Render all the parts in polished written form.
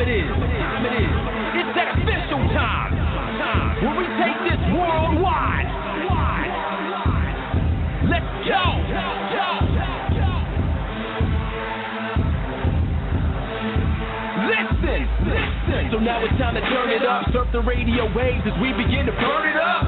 it is. It's that official time. When we take this worldwide. Let's go. Listen. So now it's time to turn it up. Surf the radio waves as we begin to burn it up.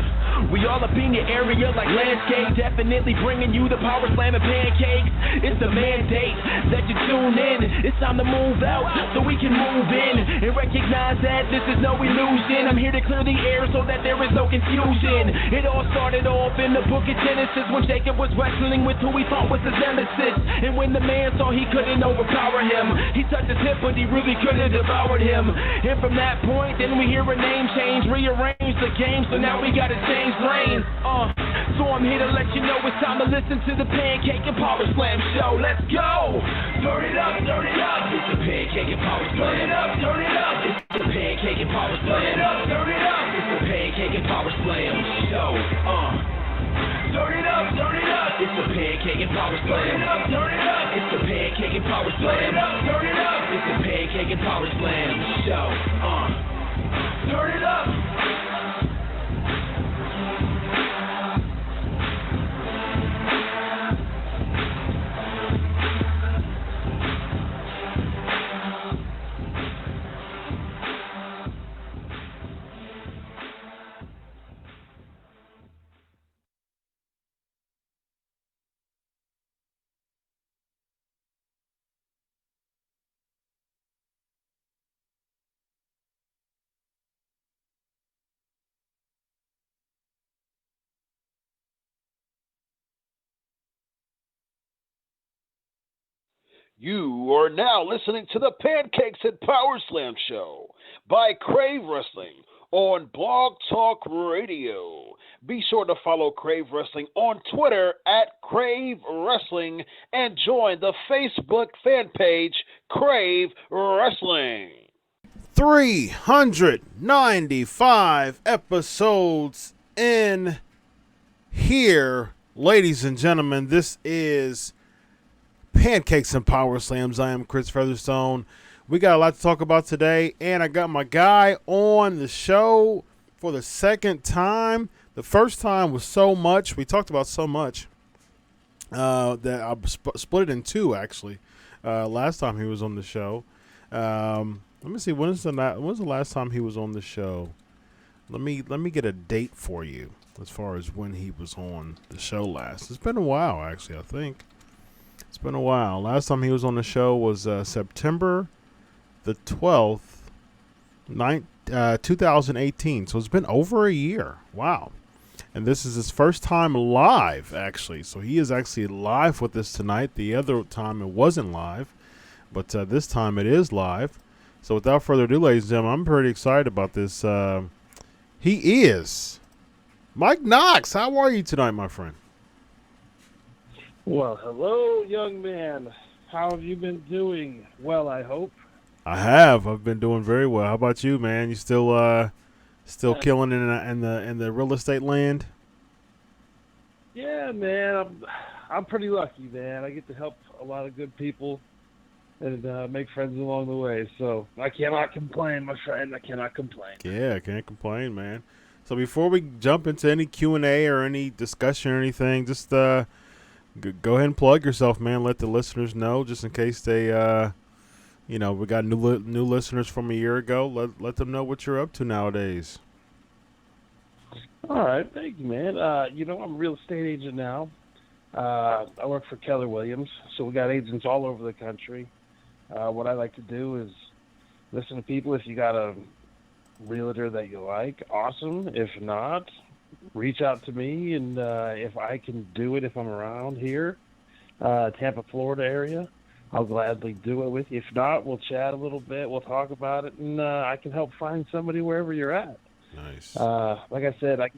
We all up in your area like landscape, definitely bringing you the power slam and pancakes. It's the mandate that you tune in. It's time to move out so we can move in and recognize that this is no illusion. I'm here to clear the air so that there is no confusion. It all started off in the book of Genesis when Jacob was wrestling with who he thought was his nemesis. And when the man saw he couldn't overpower him, he touched his hip but he really could have devoured him. And from that point, then we hear a name change, rearrange the game, so now we gotta change lanes. So I'm here to let you know it's time to listen to the Pancake and Power Slam show. Let's go! Turn it up, turn it up. It's the Pancake and Power Slam. Turn it up, turn it up. It's the Pancake and Power Slam. Turn it up, turn it up. It's the Pancake and Power Slam show. Turn it up, turn it up. It's the Pancake and Power Slam. Turn it up, turn it up. It's the Pancake and Power Slam. Turn it up, turn it up. It's the Pancake and Power Slam show. Turn it up. You are now listening to the Pancakes and Powerslam show by Crave Wrestling on Blog Talk Radio. Be sure to follow Crave Wrestling on Twitter at Crave Wrestling and join the Facebook fan page Crave Wrestling. 395 episodes in here, ladies and gentlemen. This is Pancakes and Powerslams. I am Chris Featherstone. We got a lot to talk about today, and I got my guy on the show for the second time. The first time was so much. We talked about so much that I split it in two, actually. Last time he was on the show. Let me see. When was the last time he was on the show? Let me get a date for you as far as when he was on the show last. It's been a while, actually, I think. It's been a while. Last time he was on the show was September the 12th, 2018. So it's been over a year. Wow. And this is his first time live, actually. So he is actually live with us tonight. The other time it wasn't live, but this time it is live. So without further ado, ladies and gentlemen, I'm pretty excited about this. He is Mike Knox. How are you tonight, my friend? Well, hello, young man. How have you been doing? Well, I hope. I have. I've been doing very well. How about you, man? You still killing in the real estate land? Yeah, man. I'm pretty lucky, man. I get to help a lot of good people and make friends along the way. So I cannot complain, my friend. I cannot complain. Yeah, I can't complain, man. So before we jump into any Q&A or any discussion or anything, just go ahead and plug yourself, man. Let the listeners know, just in case they, we got new listeners from a year ago. Let them know what you're up to nowadays. All right, thank you, man. I'm a real estate agent now. I work for Keller Williams, so we got agents all over the country. What I like to do is listen to people. If you got a realtor that you like, awesome. If not, reach out to me, and if I can do it, if I'm around here, Tampa, Florida area, I'll gladly do it with you. If not, we'll chat a little bit, we'll talk about it, and I can help find somebody wherever you're at. Nice. Like I said, I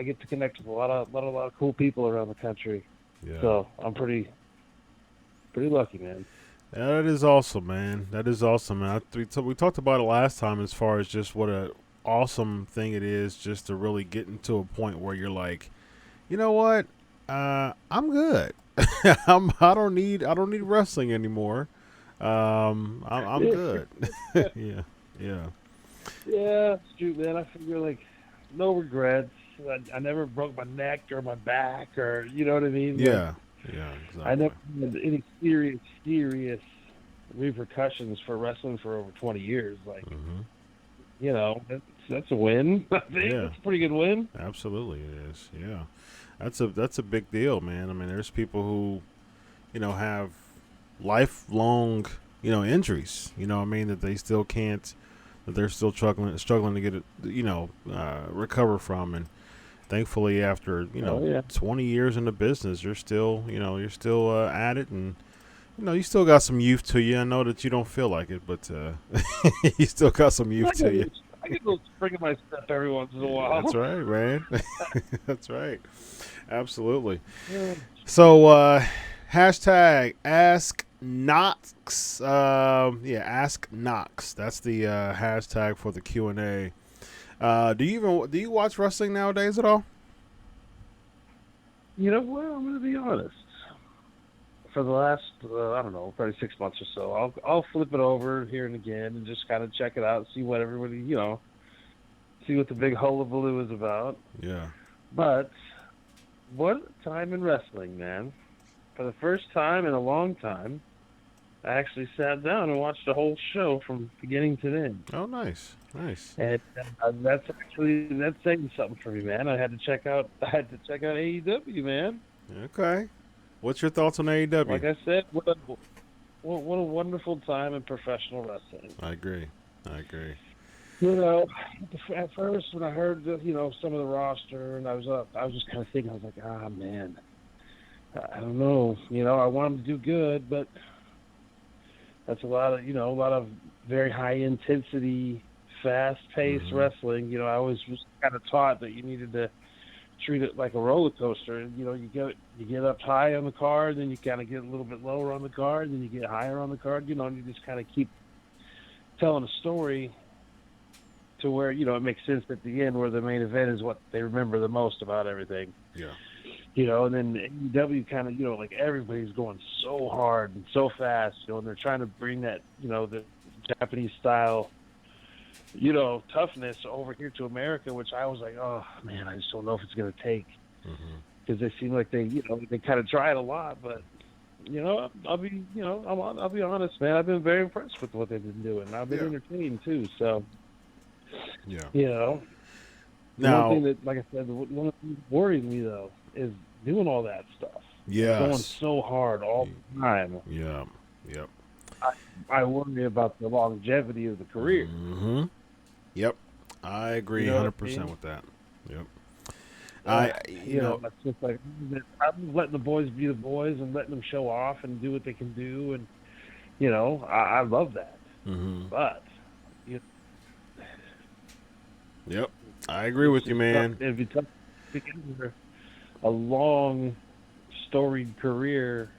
get to connect with a lot of cool people around the country. Yeah. So I'm pretty lucky, man. Yeah, that is awesome, man. That is awesome, man. We talked about it last time as far as just what a awesome thing it is just to really get into a point where you're like, you know what, I'm good. I don't need wrestling anymore. I'm good. Yeah. Yeah. Yeah, shoot, man. I figure like no regrets. I never broke my neck or my back or you know what I mean. Yeah. Like, Yeah. I Exactly. never had any serious repercussions for wrestling for over 20 years. Like, Hmm. you know, that's a win. I think Yeah. that's a pretty good win. Absolutely, it is. Yeah. That's a big deal, man. I mean, there's people who, have lifelong, injuries. I mean, that they still can't, that they're still struggling to get it, recover from. And thankfully, after Oh yeah. 20 years in the business, you're still at it, and you still got some youth to you. I know that you don't feel like it, but you still got some youth to you. I get a little spring in my step every once in a while. That's right, man. That's right. Absolutely. Yeah. So, hashtag Ask Knox. Ask Knox. That's the hashtag for the Q&A. Do you watch wrestling nowadays at all? You know what? I'm going to be honest. For the last, I don't know, probably 6 months or so, I'll flip it over here and again and just kind of check it out, see what everybody, see what the big hullabaloo is about. Yeah. But what a time in wrestling, man. For the first time in a long time, I actually sat down and watched the whole show from beginning to end. Oh, nice. Nice. And that's saying something for me, man. I had to check out AEW, man. Okay. What's your thoughts on AEW? Like I said, what a wonderful time in professional wrestling. I agree. At first when I heard some of the roster, and I was just kind of thinking, I was like, man, I don't know, I want them to do good, but that's a lot of very high intensity, fast paced wrestling. I always was kind of taught that you needed to treat it like a roller coaster. And, you get up high on the card, then you kind of get a little bit lower on the card, then you get higher on the card, and you just kind of keep telling a story to where, it makes sense at the end where the main event is what they remember the most about everything. Yeah. And then AEW kind of, like everybody's going so hard and so fast, and they're trying to bring that, the Japanese style, toughness over here to America, which I was like, oh man, I just don't know if it's going to take, because they seem like they kind of try it a lot, but I'll be honest, man, I've been very impressed with what they've been doing. I've been entertained too, so now, one thing that, like I said, one of the things that worries me though is doing all that stuff. yes, going so hard all the time. Yeah. Yep. I worry about the longevity of the career. Mm-hmm. Yep. I agree 100% with that. Yep. It's just like I'm letting the boys be the boys and letting them show off and do what they can do, and I love that. But yep, I agree with you, man. It'd be tough to get a long, storied career.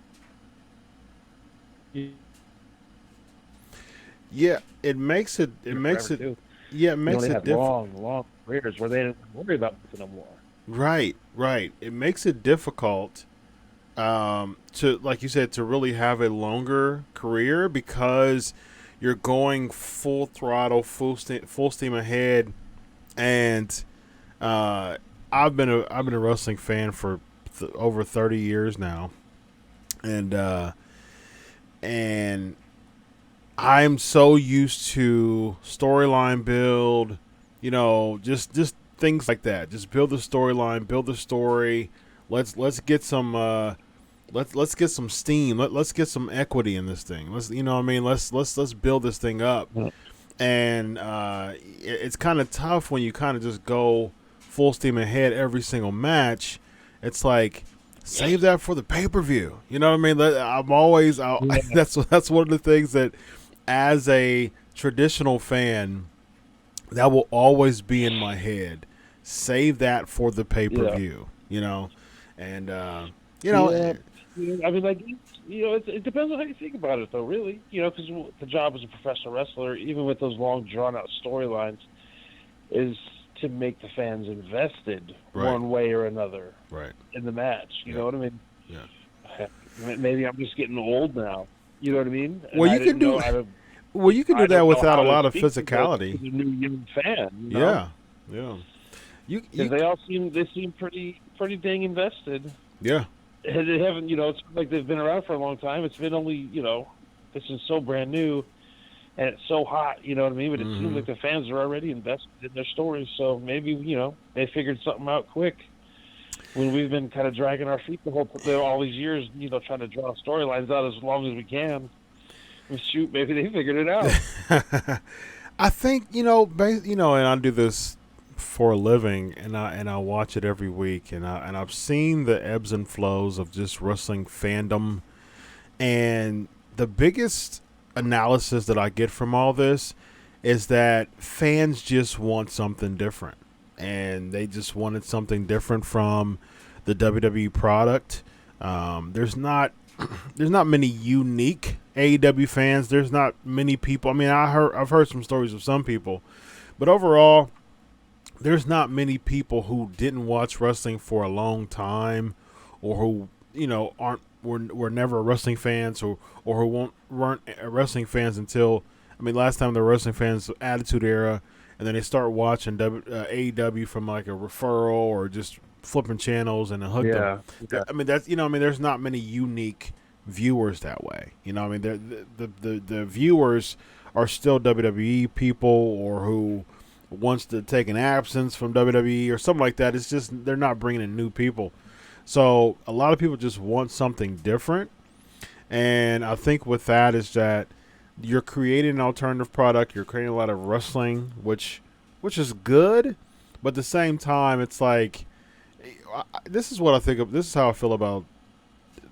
Yeah, it makes it. It makes it. Yeah, it makes it difficult. Long careers where they don't worry about this no more. Right. It makes it difficult to, like you said, to really have a longer career because you're going full throttle, full steam ahead, and I've been a wrestling fan for over 30 years now, and I'm so used to storyline build, just things like that. Just build the storyline, build the story. Let's get some let's get some steam. Let's get some equity in this thing. Let's Let's build this thing up. And it's kind of tough when you kind of just go full steam ahead every single match. It's like, save that for the pay-per-view. You know what I mean? I'm always that's one of the things that, as a traditional fan, that will always be in my head. Save that for the pay-per-view, and I mean, like, it depends on how you think about it, though, really. Because the job as a professional wrestler, even with those long, drawn-out storylines, is to make the fans invested one way or another in the match. You know what I mean? Yeah. Maybe I'm just getting old now. You know what I mean? Well, you can do Well, you can do I that don't know without how a to lot of speak to physicality. the new young fan. You know? Yeah. Because they all seem pretty dang invested. Yeah. And they haven't, it's like they've been around for a long time. It's been only, this is so brand new, and it's so hot. You know what I mean? But it seems like the fans are already invested in their stories. So maybe they figured something out quick. When we've been kind of dragging our feet all these years, trying to draw storylines out as long as we can. And shoot, maybe they figured it out. I think and I do this for a living, and I watch it every week, and I've seen the ebbs and flows of just wrestling fandom, and the biggest analysis that I get from all this is that fans just want something different, and they just wanted something different from the WWE product. There's not many unique AEW fans. There's not many people. I mean, I've heard some stories of some people, but overall, there's not many people who didn't watch wrestling for a long time, or who were never wrestling fans, or who weren't wrestling fans until, last time they were wrestling fans, Attitude Era, and then they start watching AEW from like a referral or just flipping channels and hooked them. Yeah. There's not many unique viewers that way. The viewers are still WWE people, or who wants to take an absence from WWE or something like that. It's just they're not bringing in new people. So a lot of people just want something different. And I think with that is that you're creating an alternative product. You're creating a lot of wrestling, which is good. But at the same time, it's like, this is what I think of. This is how I feel about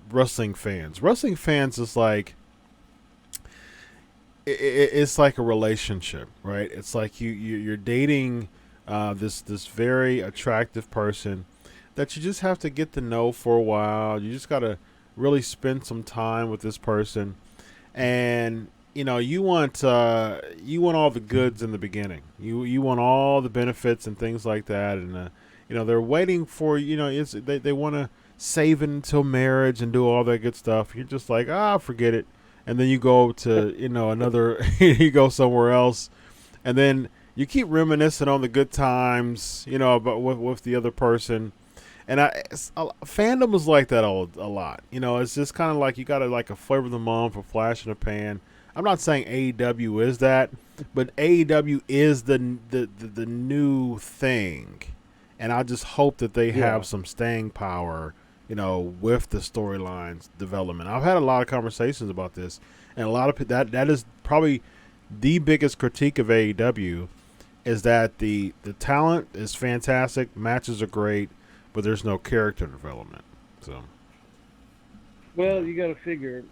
wrestling fans. Wrestling fans is like, it's like a relationship, right? It's like you're dating this very attractive person that you just have to get to know for a while. You just got to really spend some time with this person, and you want all the goods in the beginning. You want all the benefits and things like that, and they're waiting for they want to save it until marriage and do all that good stuff. You're just like, forget it. And then you go to, another, you go somewhere else. And then you keep reminiscing on the good times, about with the other person. And fandom is like that a lot. It's just kind of like you got to like a flavor of the month or flash in the pan. I'm not saying AEW is that, but AEW is the new thing. And I just hope that they have some staying power, with the storylines development. I've had a lot of conversations about this, and a lot of that is probably the biggest critique of AEW, is that the talent is fantastic, matches are great, but there's no character development. So, well, you got to figure,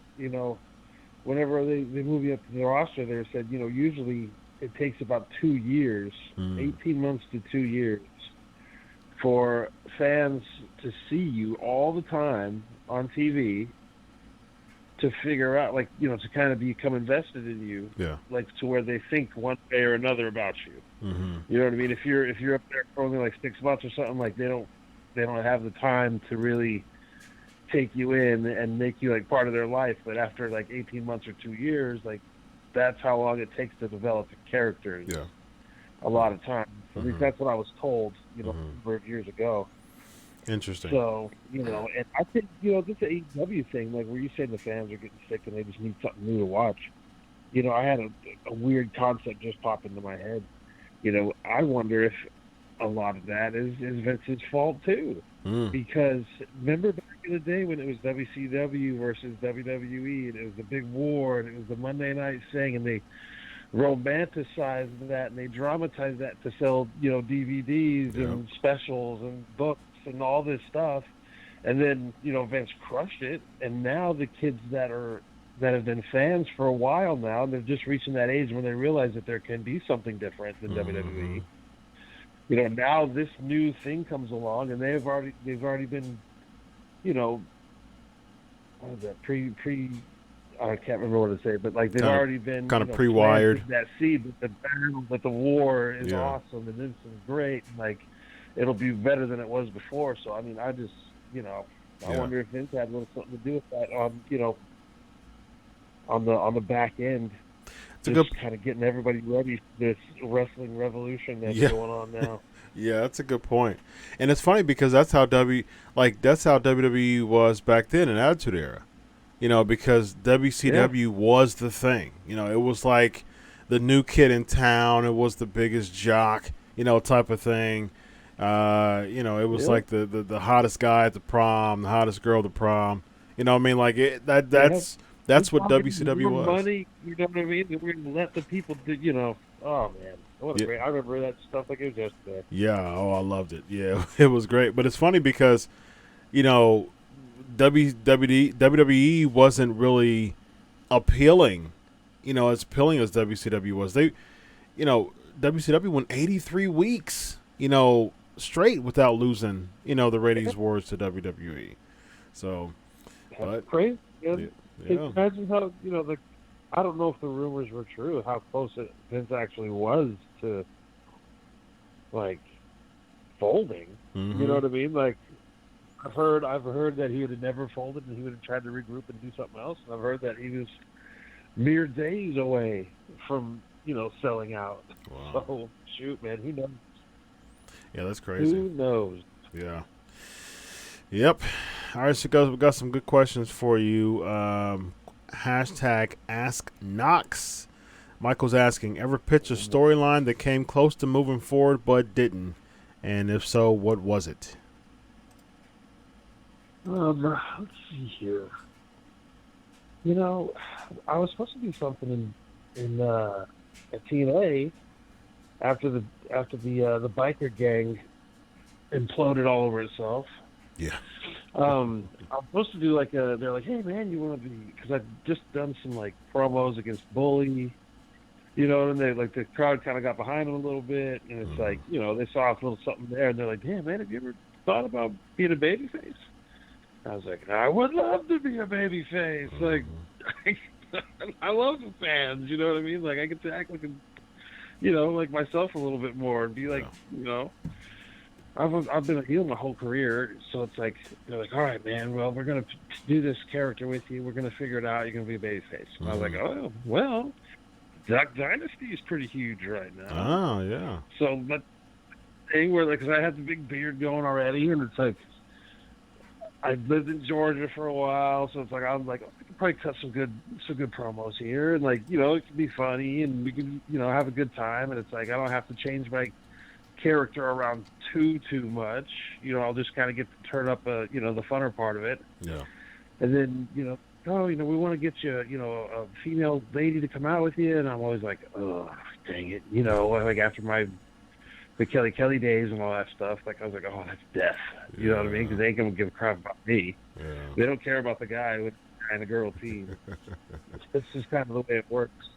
whenever they move you up to the roster, they said, usually it takes about 2 years, 18 months to 2 years, for fans to see you all the time on TV, to figure out, to kind of become invested in you, to where they think one way or another about you. You know what I mean? If you're up there for only like 6 months or something, like they don't have the time to really take you in and make you like part of their life. But after like 18 months or 2 years, like that's how long it takes to develop a character. Yeah. A lot of times. At least that's what I was told, a number of years ago. Interesting. So, and I think, this AEW thing, like where you say the fans are getting sick and they just need something new to watch. I had a weird concept just pop into my head. I wonder if a lot of that is Vince's fault too. Because remember back in the day when it was WCW versus WWE, and it was the big war, and it was the Monday night thing, and they romanticized that and they dramatized that to sell, DVDs and specials and books and all this stuff. And then, Vince crushed it. And now the kids that have been fans for a while now, they're just reaching that age when they realize that there can be something different than WWE. Now this new thing comes along, and they've already been, what is that, I can't remember what to say, but like they've already been kind of pre-wired that seed that the battle, that the war is awesome and this is great, and like it'll be better than it was before. So I mean, I just I wonder if Vince had a little something to do with that on on the back end. just kind of getting everybody ready for this wrestling revolution that's going on now. Yeah, that's a good point. And it's funny because that's how WWE was back then in Attitude Era. You know, because WCW was the thing. You know, it was like the new kid in town. It was the biggest jock, you know, type of thing. You know, it was like the hottest guy at the prom, the hottest girl at the prom. You know what I mean? Like that's what WCW was. Money, you know what I mean? We're going to let the people do, you know. Oh, man. What a great, I remember that stuff like it was yesterday. Yeah. Oh, I loved it. Yeah, it was great. But it's funny because, you know, WWE wasn't really appealing, you know, as appealing as WCW was. They, you know, WCW went 83 weeks, you know, straight without losing, you know, the ratings wars to WWE. So, that's crazy. Imagine how, you know, I don't know if the rumors were true, how close Vince actually was to, like, folding. Mm-hmm. You know what I mean? Like, I've heard that he would have never folded and he would have tried to regroup and do something else. And I've heard that he was mere days away from, you know, selling out. Wow. So, shoot, man, who knows? Yeah, that's crazy. Who knows? Yeah. Yep. All right, so guys, we got some good questions for you. Hashtag Ask Knox. Michael's asking, ever pitch a storyline that came close to moving forward but didn't? And if so, what was it? Let's see here. You know, I was supposed to do something in at TNA after the biker gang imploded all over itself. Yeah. I'm supposed to do like they're like, hey man, you want to be, because I've just done some like promos against Bully, you know, and they like the crowd kind of got behind them a little bit, and it's like, you know, they saw a little something there, and they're like, damn man, have you ever thought about being a babyface? I was like, I would love to be a babyface. Like, I love the fans, you know what I mean? Like I get to act like, you know, like myself a little bit more and be like, you know. I've been a heel my whole career, so it's like, they're like, all right, man, well, we're going to do this character with you. We're going to figure it out. You're going to be a babyface. And I was like, oh, well, Duck Dynasty is pretty huge right now. Oh, yeah. So, but thing where, like, because I had the big beard going already, and it's like, I lived in Georgia for a while, so it's like, I was like, I could probably cut some good promos here, and, like, you know, it could be funny, and we can, you know, have a good time, and it's like, I don't have to change my character around too much, you know. I'll just kind of get to turn up you know, the funner part of it. Yeah. And then, you know, oh, you know, we want to get you, you know, a female lady to come out with you, and I'm always like, oh, dang it, you know, like after the Kelly days and all that stuff, like I was like, oh, that's death, you know what I mean? Because they ain't gonna give a crap about me. Yeah. They don't care about the guy with and a girl team. It's just kind of the way it works.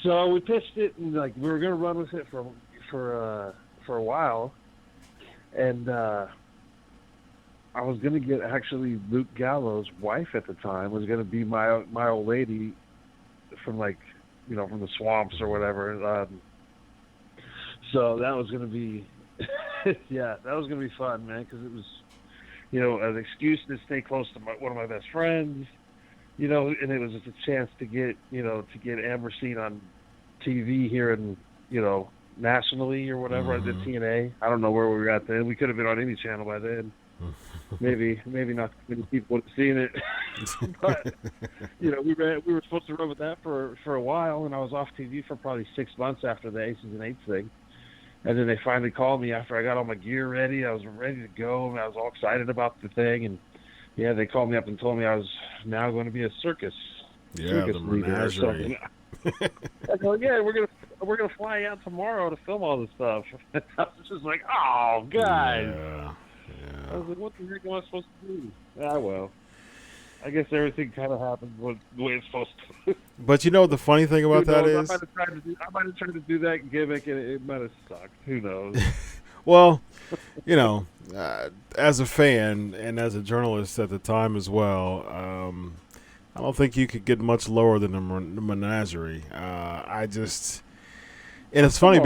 So we pitched it, and like we were gonna run with it for a while, and I was gonna get actually Luke Gallows' wife at the time was gonna be my old lady from, like, you know, from the swamps or whatever. So that was gonna be, yeah, that was gonna be fun, man, because it was, you know, an excuse to stay close to one of my best friends, you know, and it was just a chance to get Amber seen on TV here in, you know, nationally or whatever. I did TNA. I don't know where we were at then. We could have been on any channel by then. maybe not many people would have seen it. But you know, we were supposed to run with that for a while, and I was off TV for probably 6 months after the Aces and Eights thing. And then they finally called me after I got all my gear ready. I was ready to go, and I was all excited about the thing. And yeah, they called me up and told me I was now going to be a circus the leader or something. I go, yeah, we're gonna fly out tomorrow to film all this stuff. I was just like, oh, guys. Yeah. I was like, what the heck am I supposed to do? Ah, well, I guess everything kind of happened the way it's supposed to. But you know the funny thing about that is, I might have tried to do that gimmick, and it might have sucked. Who knows? Well, you know, as a fan and as a journalist at the time as well, I don't think you could get much lower than the menagerie. And it's funny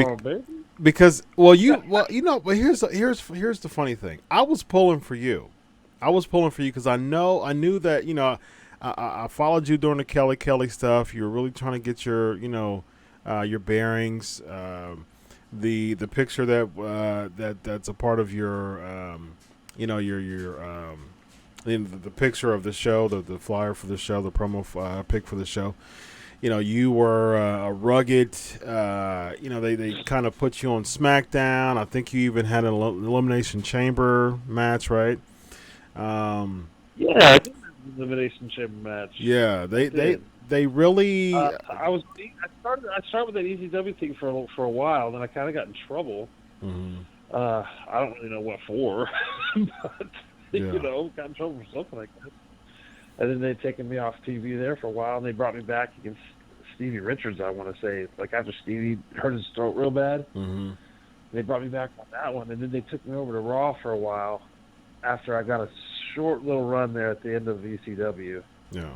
because but here's the funny thing. I was pulling for you because I knew that, you know, I followed you during the Kelly stuff. You were really trying to get your bearings. The picture that's a part of your the picture of the show, the flyer for the show, the promo pic for the show. You were a rugged. They kind of put you on SmackDown. I think you even had an Elimination Chamber match, right? Yeah, I think it was an Elimination Chamber match. Yeah, they really. I started with that ECW thing for a while, then I kind of got in trouble. Mm-hmm. I don't really know what for, but got in trouble for something like that. And then they'd taken me off TV there for a while, and they brought me back against Stevie Richards, I want to say. Like, after Stevie hurt his throat real bad, mm-hmm. they brought me back on that one. And then they took me over to Raw for a while after I got a short little run there at the end of ECW. Yeah.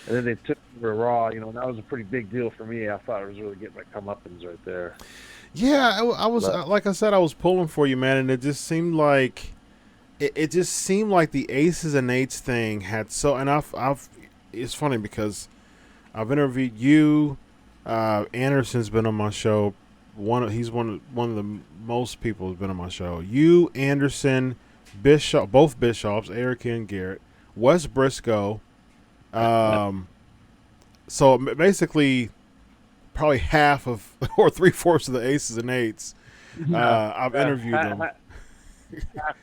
And then they took me to Raw, and that was a pretty big deal for me. I thought I was really getting my comeuppance right there. Yeah, I was, like I said, I was pulling for you, man, and it just seemed like... It just seemed like the Aces and Eights thing had so, and I've it's funny because I've interviewed you. Anderson's been on my show. He's one of the most people who's been on my show. You, Anderson, Bishop, both Bishops, Erica and Garrett, Wes Briscoe. So basically, probably half of or 3/4 of the Aces and Eights. I've interviewed them. Half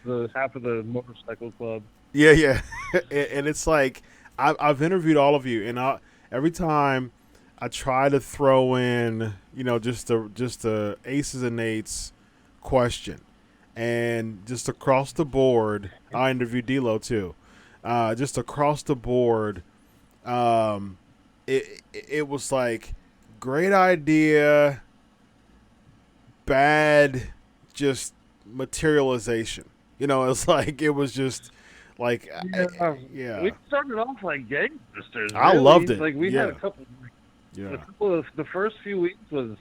of the motorcycle club. Yeah, and it's like I've interviewed all of you, and every time I try to throw in, just the Aces and Eights question, and just across the board, I interviewed D'Lo too. Just across the board, it was like great idea, bad, just materialization. It's like it was just like yeah. We started off like gangbusters. I really. Loved it. Like we had a couple. Yeah. A couple of the first few weeks was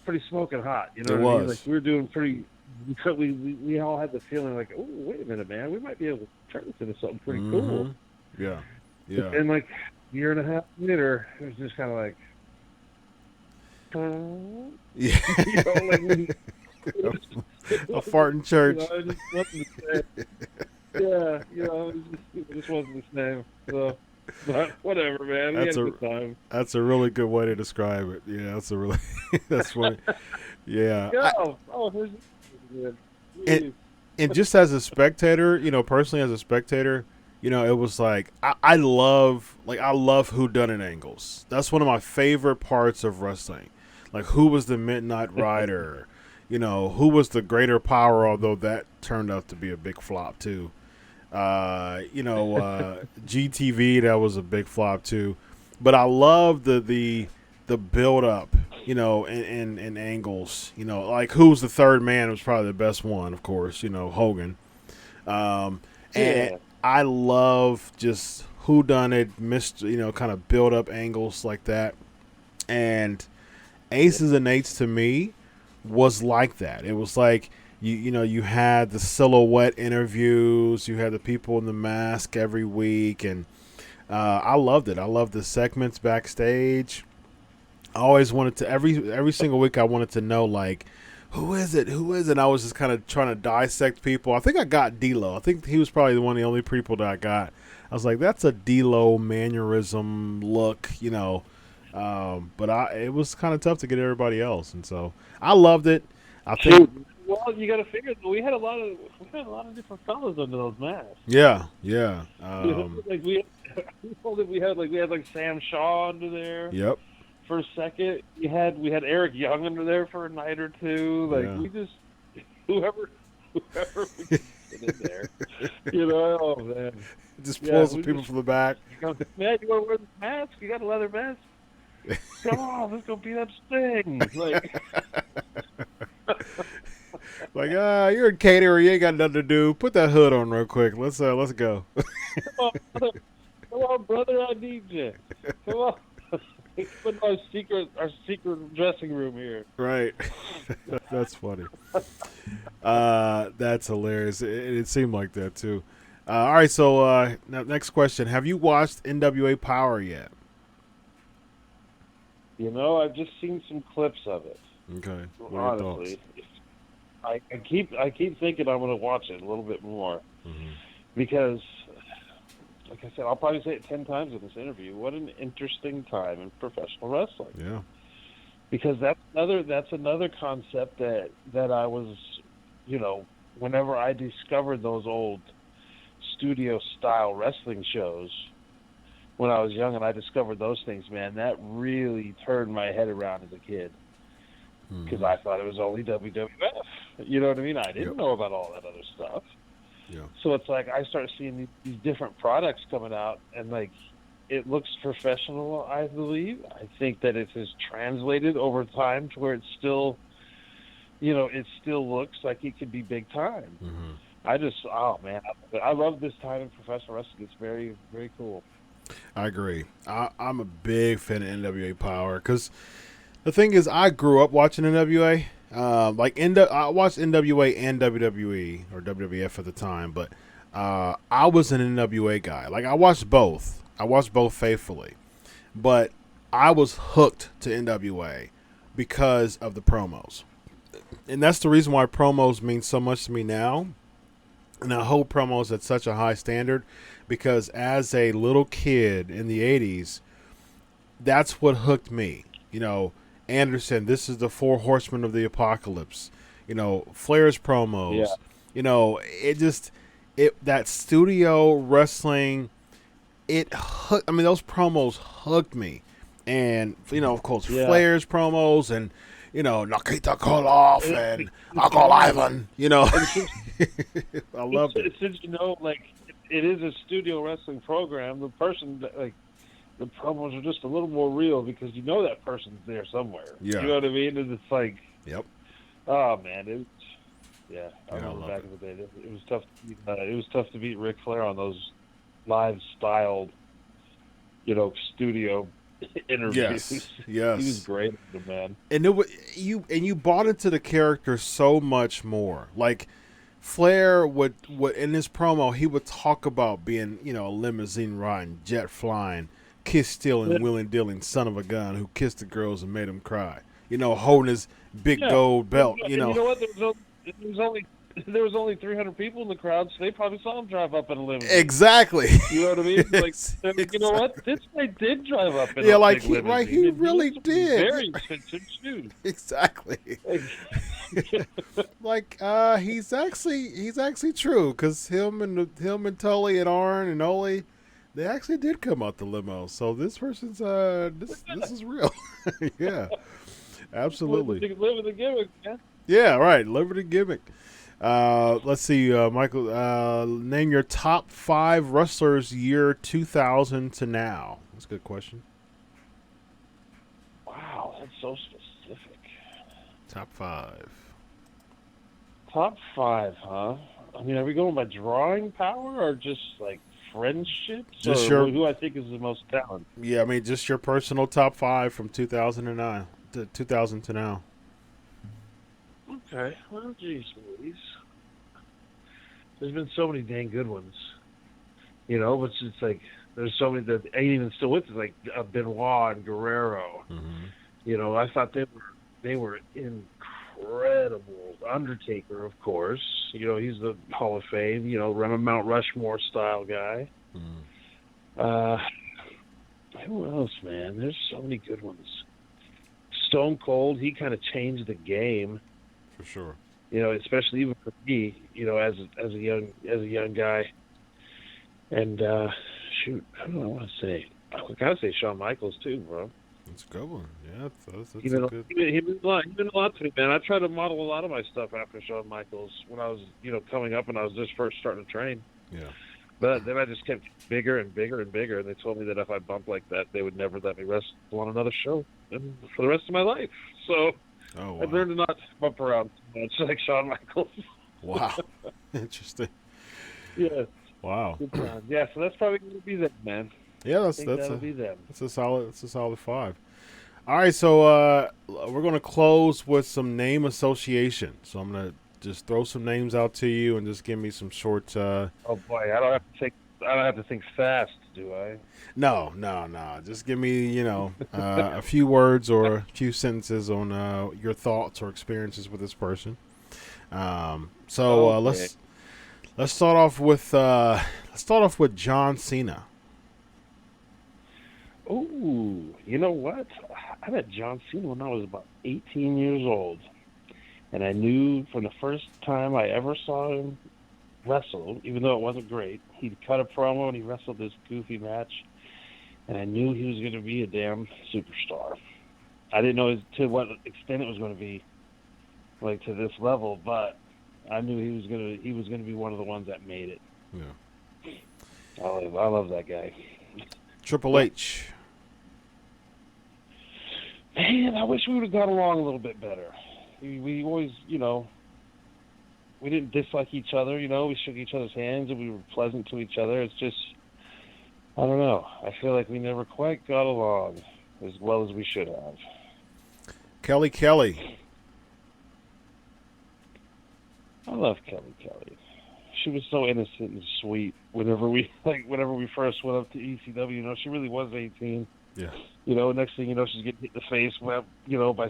pretty smoking hot. It what was. I mean? Like we were doing pretty. We all had the feeling like, oh, wait a minute, man, we might be able to turn this into something pretty cool. Yeah. And like a year and a half later, it was just kind of like, yeah. A fart in church. It just wasn't the same. Yeah, it just wasn't the same. So, but whatever, man. We had a good time. That's a really good way to describe it. Yeah, that's funny. Yeah. And just as a spectator, personally as a spectator, it was like I love whodunit angles. That's one of my favorite parts of wrestling. Like, who was the Midnight Rider? Who was the greater power, although that turned out to be a big flop too. GTV, that was a big flop too. But I love the build up, and angles. Like, who's the third man was probably the best one, of course, Hogan. And I love just whodunit, kind of build up angles like that. And Aces and Eights to me was like that. It was like you had the silhouette interviews, you had the people in the mask every week, and I loved it. I loved the segments backstage. I always wanted to every single week I wanted to know, like, who is it? I was just kind of trying to dissect people. I think I got D'Lo. I think he was probably one of the only people that I got. I was like, that's a D'Lo mannerism look, but it was kind of tough to get everybody else, and so I loved it. I think. Well, you got to figure we had a lot of different fellas under those masks. Yeah. Like we had Sam Shaw under there. Yep. For a second, we had Eric Young under there for a night or two. Like we just whoever we could get in there. Oh man. Just pull some people from the back. Man, you want to wear this mask? You got a leather mask? Come on, let's go beat up Sting. You're a caterer, you ain't got nothing to do. Put that hood on real quick. Let's go. Come on, brother, I need you. Come on. Put our secret dressing room here. Right. That's funny. That's hilarious. It seemed like that too. All right, so next question. Have you watched NWA Power yet? You know, I've just seen some clips of it. Okay. What are your Honestly, thoughts? I keep thinking I'm going to watch it a little bit more because, like I said, I'll probably say it 10 times in this interview. What an interesting time in professional wrestling. Yeah. Because that's another concept that I was, you know, whenever I discovered those old studio style wrestling shows when I was young, and I discovered those things, man, that really turned my head around as a kid. Because I thought it was only WWF. You know what I mean? I didn't know about all that other stuff. Yeah. So it's like I start seeing these different products coming out, and like it looks professional, I believe. I think that it has translated over time to where it's still, you know, it still looks like it could be big time. Oh man, I love this time in professional wrestling. It's very, very cool. I agree. I'm a big fan of NWA Power because the thing is, I grew up watching NWA. I watched NWA and WWE or WWF at the time, but I was an NWA guy. Like I watched both. I watched both faithfully, but I was hooked to NWA because of the promos, and that's the reason why promos mean so much to me now. And I hold promos at such a high standard because as a little kid in the 80s, that's what hooked me. You know, Anderson, this is the Four Horsemen of the Apocalypse. You know, Flair's promos. Yeah. You know, that studio wrestling, it hooked. I mean, those promos hooked me. And, you know, of course, Flair's promos and, you know, Nikita Koloff and Uncle Ivan, you know. I love it. Since, you know, like, it is a studio wrestling program, the person, like, the promos are just a little more real because you know that person's there somewhere. Yeah. You know what I mean? And it's like, yep. Oh, man. I remember back in the day. It was tough. It was tough to beat Ric Flair on those live-styled, you know, studio interviews. Yes. He was great, man. And you bought into the character so much more. Like Flair would in his promo, he would talk about being, you know, a limousine riding, jet flying, kiss stealing, wheeling dealing son of a gun who kissed the girls and made them cry. You know, holding his big gold belt. You know. You know what? There was only 300 people in the crowd, so they probably saw him drive up in a limousine. Exactly. You know what I mean? Like, you know what? This guy did drive up in a big limousine. He really did. Very expensive shoes. Exactly. Like he's actually true because him and Tully and Arn and Ole, they actually did come out the limo. So this person's this is real. Yeah, absolutely. Living the gimmick, man. Yeah, right. Living the gimmick. Let's see, Michael. Name your top 5 wrestlers year 2000 to now. That's a good question. Wow, that's so specific. Top 5. Top 5, huh? I mean, are we going by drawing power or just like friendships? Just or who I think is the most talented? Yeah, I mean, just your personal top 5 from 2009 to 2000 to now. Okay. Well, geez, Louise. There's been so many dang good ones. You know, but it's like there's so many that ain't even still with us, like Benoit and Guerrero. You know, I thought they were incredible. Undertaker, of course. You know, he's the Hall of Fame. You know, Mount Rushmore style guy. Who else, man? There's so many good ones. Stone Cold, he kind of changed the game. For sure. You know, especially even for me, you know, as a young guy. And shoot, I don't know what to say. I gotta say Shawn Michaels too, bro. That's a good one. Yeah, that's he meant a lot to me, man. I tried to model a lot of my stuff after Shawn Michaels when I was, you know, coming up and I was just first starting to train. Yeah. But then I just kept bigger and bigger and bigger, and they told me that if I bumped like that, they would never let me wrestle on another show for the rest of my life. So wow. I learned to not bump around too much like Shawn Michaels. Wow. Interesting. Yeah. Wow. Good time. Yeah, so that's probably going to be them, man. Yeah, that'll be them. That's a solid 5. All right, so we're going to close with some name association. So I'm going to just throw some names out to you and just give me some short. Oh boy, I don't have to think fast, do I? No. Just give me, a few words or a few sentences on your thoughts or experiences with this person. Okay. Let's start off with John Cena. Ooh, you know what? I met John Cena when I was about 18 years old. And I knew from the first time I ever saw him wrestle, even though it wasn't great, he'd cut a promo and he wrestled this goofy match. And I knew he was going to be a damn superstar. I didn't know to what extent it was going to be, like to this level, but I knew he was going to be one of the ones that made it. Yeah. I love that guy. Triple H. Man, I wish we would have got along a little bit better. We always, we didn't dislike each other, we shook each other's hands and we were pleasant to each other. It's just, I don't know. I feel like we never quite got along as well as we should have. Kelly. I love Kelly. She was so innocent and sweet whenever we first went up to ECW. She really was 18. Yeah. Next thing you know, she's getting hit in the face, by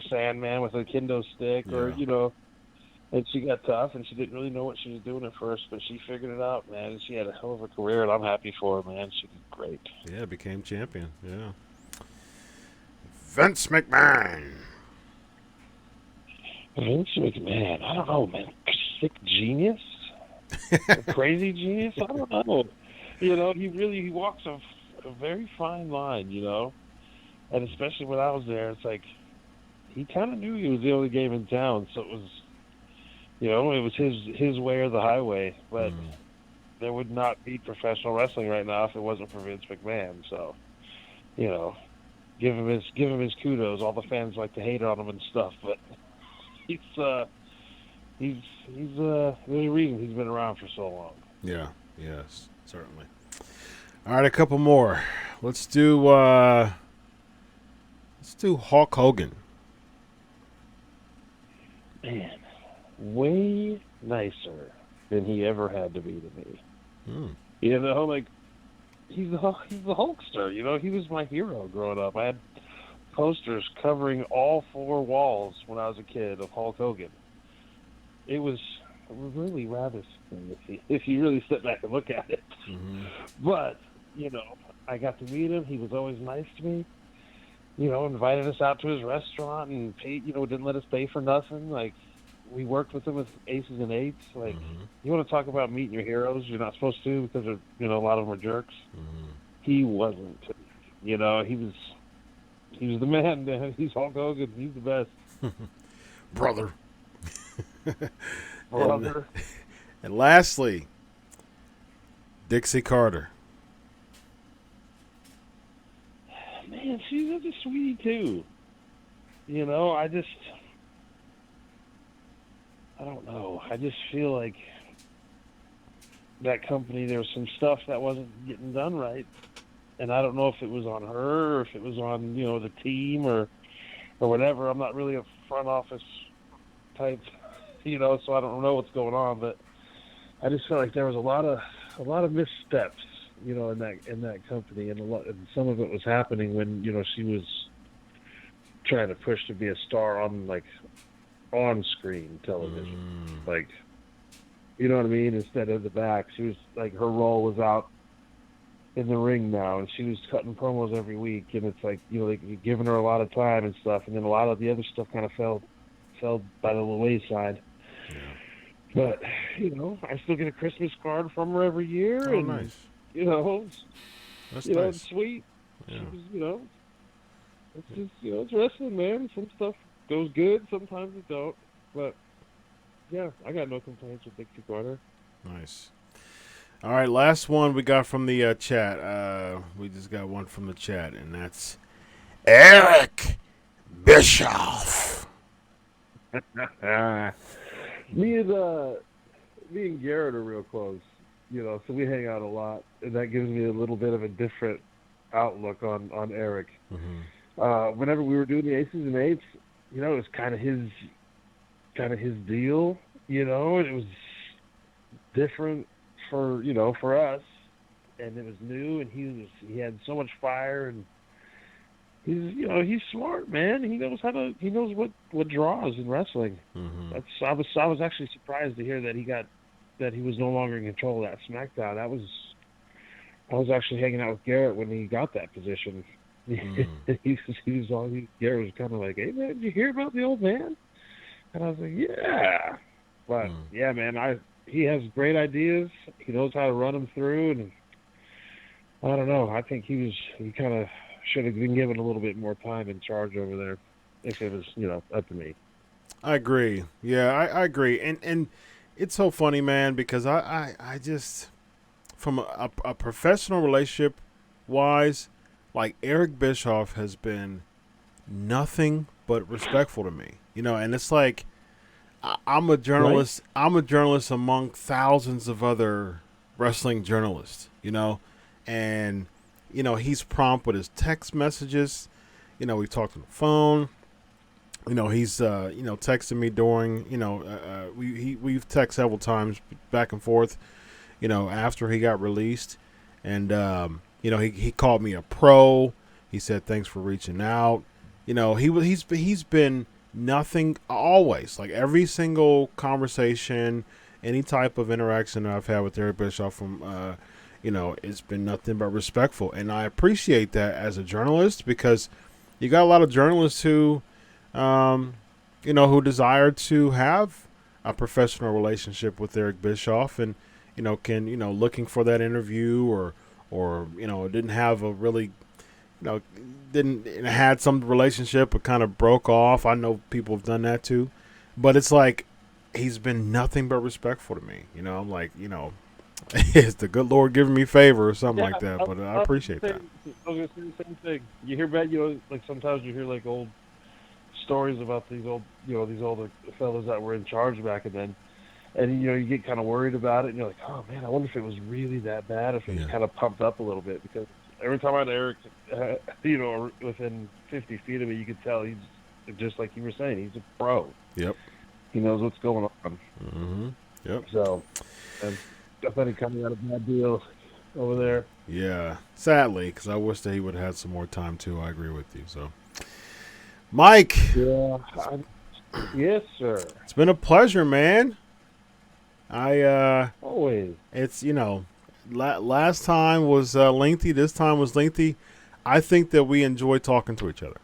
Sandman with a kendo stick, or and she got tough, and she didn't really know what she was doing at first, but she figured it out, man, and she had a hell of a career, and I'm happy for her, man. She did great. Yeah, became champion. Yeah. Vince McMahon. Vince McMahon, I don't know, man. Sick genius? Crazy genius? I don't know. He walks a very fine line, and especially when I was there, it's like he kind of knew he was the only game in town, so it was, it was his way or the highway. But there would not be professional wrestling right now if it wasn't for Vince McMahon. So, give him his kudos. All the fans like to hate on him and stuff, but there's a reason he's been around for so long. Yeah. Yes, certainly. All right, a couple more. Let's do Hulk Hogan. Man, way nicer than he ever had to be to me. He's the Hulkster. He was my hero growing up. I had posters covering all four walls when I was a kid of Hulk Hogan. It was really rather scary if you really sit back and look at it. Mm-hmm. But I got to meet him. He was always nice to me. Invited us out to his restaurant and paid. Didn't let us pay for nothing. Like, we worked with him with Aces and Eights. Like, you want to talk about meeting your heroes? You're not supposed to, because a lot of them are jerks. Mm-hmm. He wasn't. He was the man. Man. He's Hulk Hogan. He's the best. Brother. Brother. And lastly, Dixie Carter. Man, she's such a sweetie too. I don't know. I just feel like that company, there was some stuff that wasn't getting done right. And I don't know if it was on her or if it was on, the team or whatever. I'm not really a front office type, so I don't know what's going on, but I just felt like there was a lot of missteps, in that company, and some of it was happening when, she was trying to push to be a star on screen television. Like, you know what I mean? Instead of the back, she was like, her role was out in the ring now, and she was cutting promos every week, and it's like, giving her a lot of time and stuff, and then a lot of the other stuff kind of fell by the wayside. Yeah. But I still get a Christmas card from her every year. Oh, and nice. That's nice. It's sweet. Yeah. She was, it's just, it's wrestling, man. Some stuff goes good, sometimes it don't. But yeah, I got no complaints with Dixie Carter. Nice. All right, last one we got from the chat. We just got one from the chat, and that's Eric Bischoff. Me and Garrett are real close, so we hang out a lot, and that gives me a little bit of a different outlook on Eric. Mm-hmm. Whenever we were doing the Aces and Eights, it was kind of his deal, You know, it was different for us, and it was new, and he had so much fire, and he's smart, man. He knows what draws in wrestling. Mm-hmm. I was actually surprised to hear that he was no longer in control of that SmackDown. I was actually hanging out with Garrett when he got that position. Garrett was kind of like, "Hey man, did you hear about the old man?" And I was like, "Yeah." But yeah, man, he has great ideas. He knows how to run them through, and I don't know. I think he kind of should have been given a little bit more time in charge over there, if it was up to me. I agree. Yeah, I agree. And it's so funny, man, because I just, from a professional relationship wise, like Eric Bischoff has been nothing but respectful to me, and it's like, I'm a journalist. Right? I'm a journalist among thousands of other wrestling journalists, and he's prompt with his text messages. We talked on the phone. He's texting me during. We've texted several times back and forth. After he got released, and he called me a pro. He said thanks for reaching out. He's been nothing always, like every single conversation, any type of interaction that I've had with Eric Bischoff from it's been nothing but respectful, and I appreciate that as a journalist, because you got a lot of journalists who who desire to have a professional relationship with Eric Bischoff, and can looking for that interview, or didn't have a really had some relationship but kind of broke off. I know people have done that too, but it's like he's been nothing but respectful to me. I'm like, it's the good Lord giving me favor or something like that. But I appreciate that. I was gonna say the same thing. You hear about like sometimes you hear like old stories about these older fellas that were in charge back then, and you get kind of worried about it, and you're like, oh man, I wonder if it was really that bad, if it was kind of pumped up a little bit, because every time I had Eric, within 50 feet of me, you could tell he's just like you were saying. He's a pro. Yep. He knows what's going on. Mm-hmm. Yep. So, and definitely coming out of a bad deal over there. Yeah. Sadly, because I wish that he would have had some more time too. I agree with you. So, Mike. Yeah. Yes, sir. It's been a pleasure, man. Always. It's last time was lengthy. This time was lengthy. I think that we enjoy talking to each other.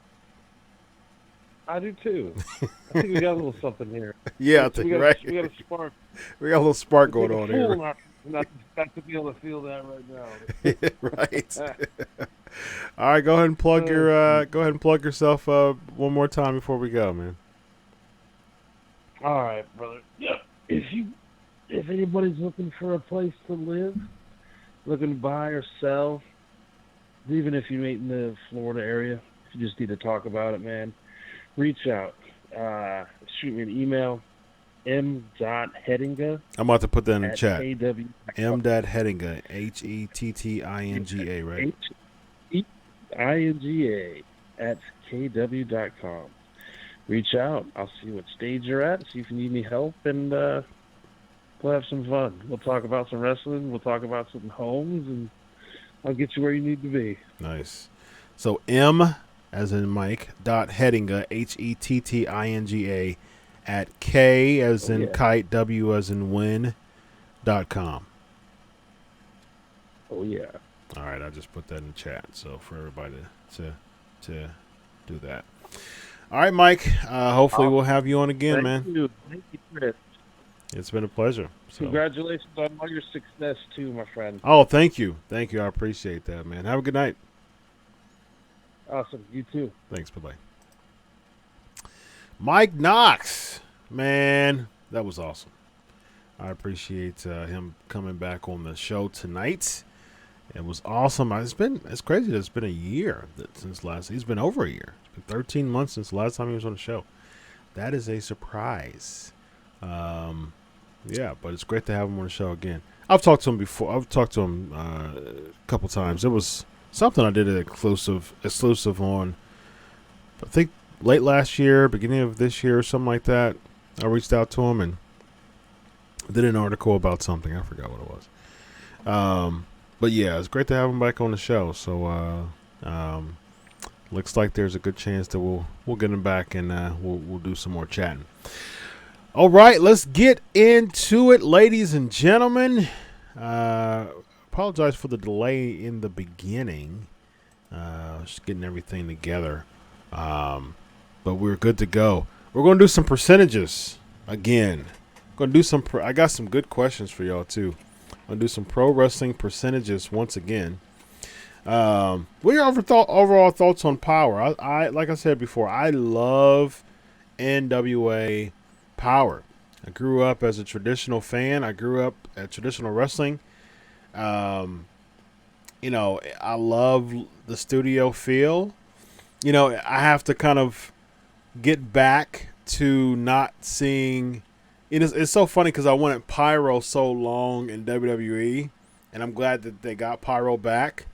I do too. I think we got a little something here. Yeah, I think right. We got a spark. We got a little spark going on here. Not to be able to feel that right now. Right. All right, go ahead and plug yourself one more time before we go, man. All right, brother. Yeah. If anybody's looking for a place to live, looking to buy or sell, even if you ain't in the Florida area, if you just need to talk about it, man, reach out. Shoot me an email, m.hettinga. I'm about to put that in the chat. m.hettinga, Hettinga, right? Hettinga at kw.com. Reach out. I'll see what stage you're at, see if you need any help, and we'll have some fun. We'll talk about some wrestling. We'll talk about some homes, and I'll get you where you need to be. Nice. So M as in Mike .Hettinga, Hettinga at K as in kite, W as in win.com. Oh yeah. All right, I just put that in the chat, so for everybody to do that. All right, Mike. Hopefully we'll have you on again, man. Thank you, Chris. It's been a pleasure. So. Congratulations on all your success, too, my friend. Oh, thank you. Thank you. I appreciate that, man. Have a good night. Awesome. You too. Thanks. Bye-bye. Mike Knox. Man, that was awesome. I appreciate him coming back on the show tonight. It was awesome. It's crazy that it's been a year since last. He's been over a year. It's been 13 months since the last time he was on the show. That is a surprise. Yeah, but it's great to have him on the show again. I've talked to him before. I've talked to him a couple times. It was something I did an exclusive on, I think late last year, beginning of this year, something like that. I reached out to him, and did an article about something. I forgot what it was. But yeah, it's great to have him back on the show. So looks like there's a good chance that we'll get him back and we'll do some more chatting. All right, let's get into it, ladies and gentlemen. Apologize for the delay in the beginning. Just getting everything together. But we're good to go. We're going to do some percentages again. Going to do some. I got some good questions for y'all too. I'm going to do some pro wrestling percentages once again. What are your overall thoughts on Power? I like I said before, I love NWA Power. I grew up as a traditional fan. I grew up at traditional wrestling. I love the studio feel. I have to kind of get back to not seeing. It's so funny because I wanted Pyro so long in WWE, and I'm glad that they got Pyro back,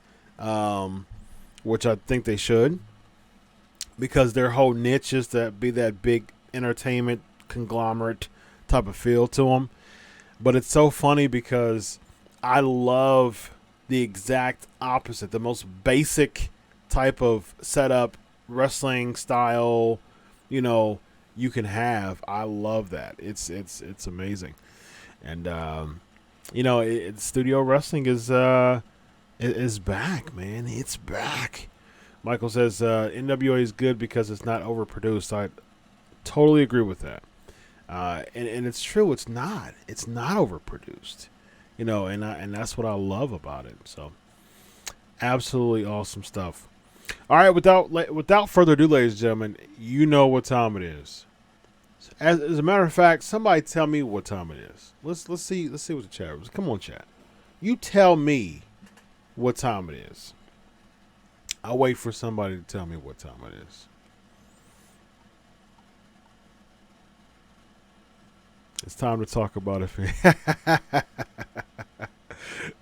which I think they should, because their whole niche is to be that big entertainment conglomerate type of feel to them. But it's so funny because I love the exact opposite, the most basic type of setup, wrestling style, you can have. I love that. It's amazing. And studio wrestling is back, man. It's back. Michael says NWA is good because it's not overproduced. I totally agree with that. And it's true. It's not overproduced. And that's what I love about it. So absolutely awesome stuff. All right, without further ado, ladies and gentlemen, you know what time it is. As a matter of fact, somebody tell me what time it is. Let's see what the chat was. Come on, chat. You tell me what time it is. I'll wait for somebody to tell me what time it is. It's time to talk about it.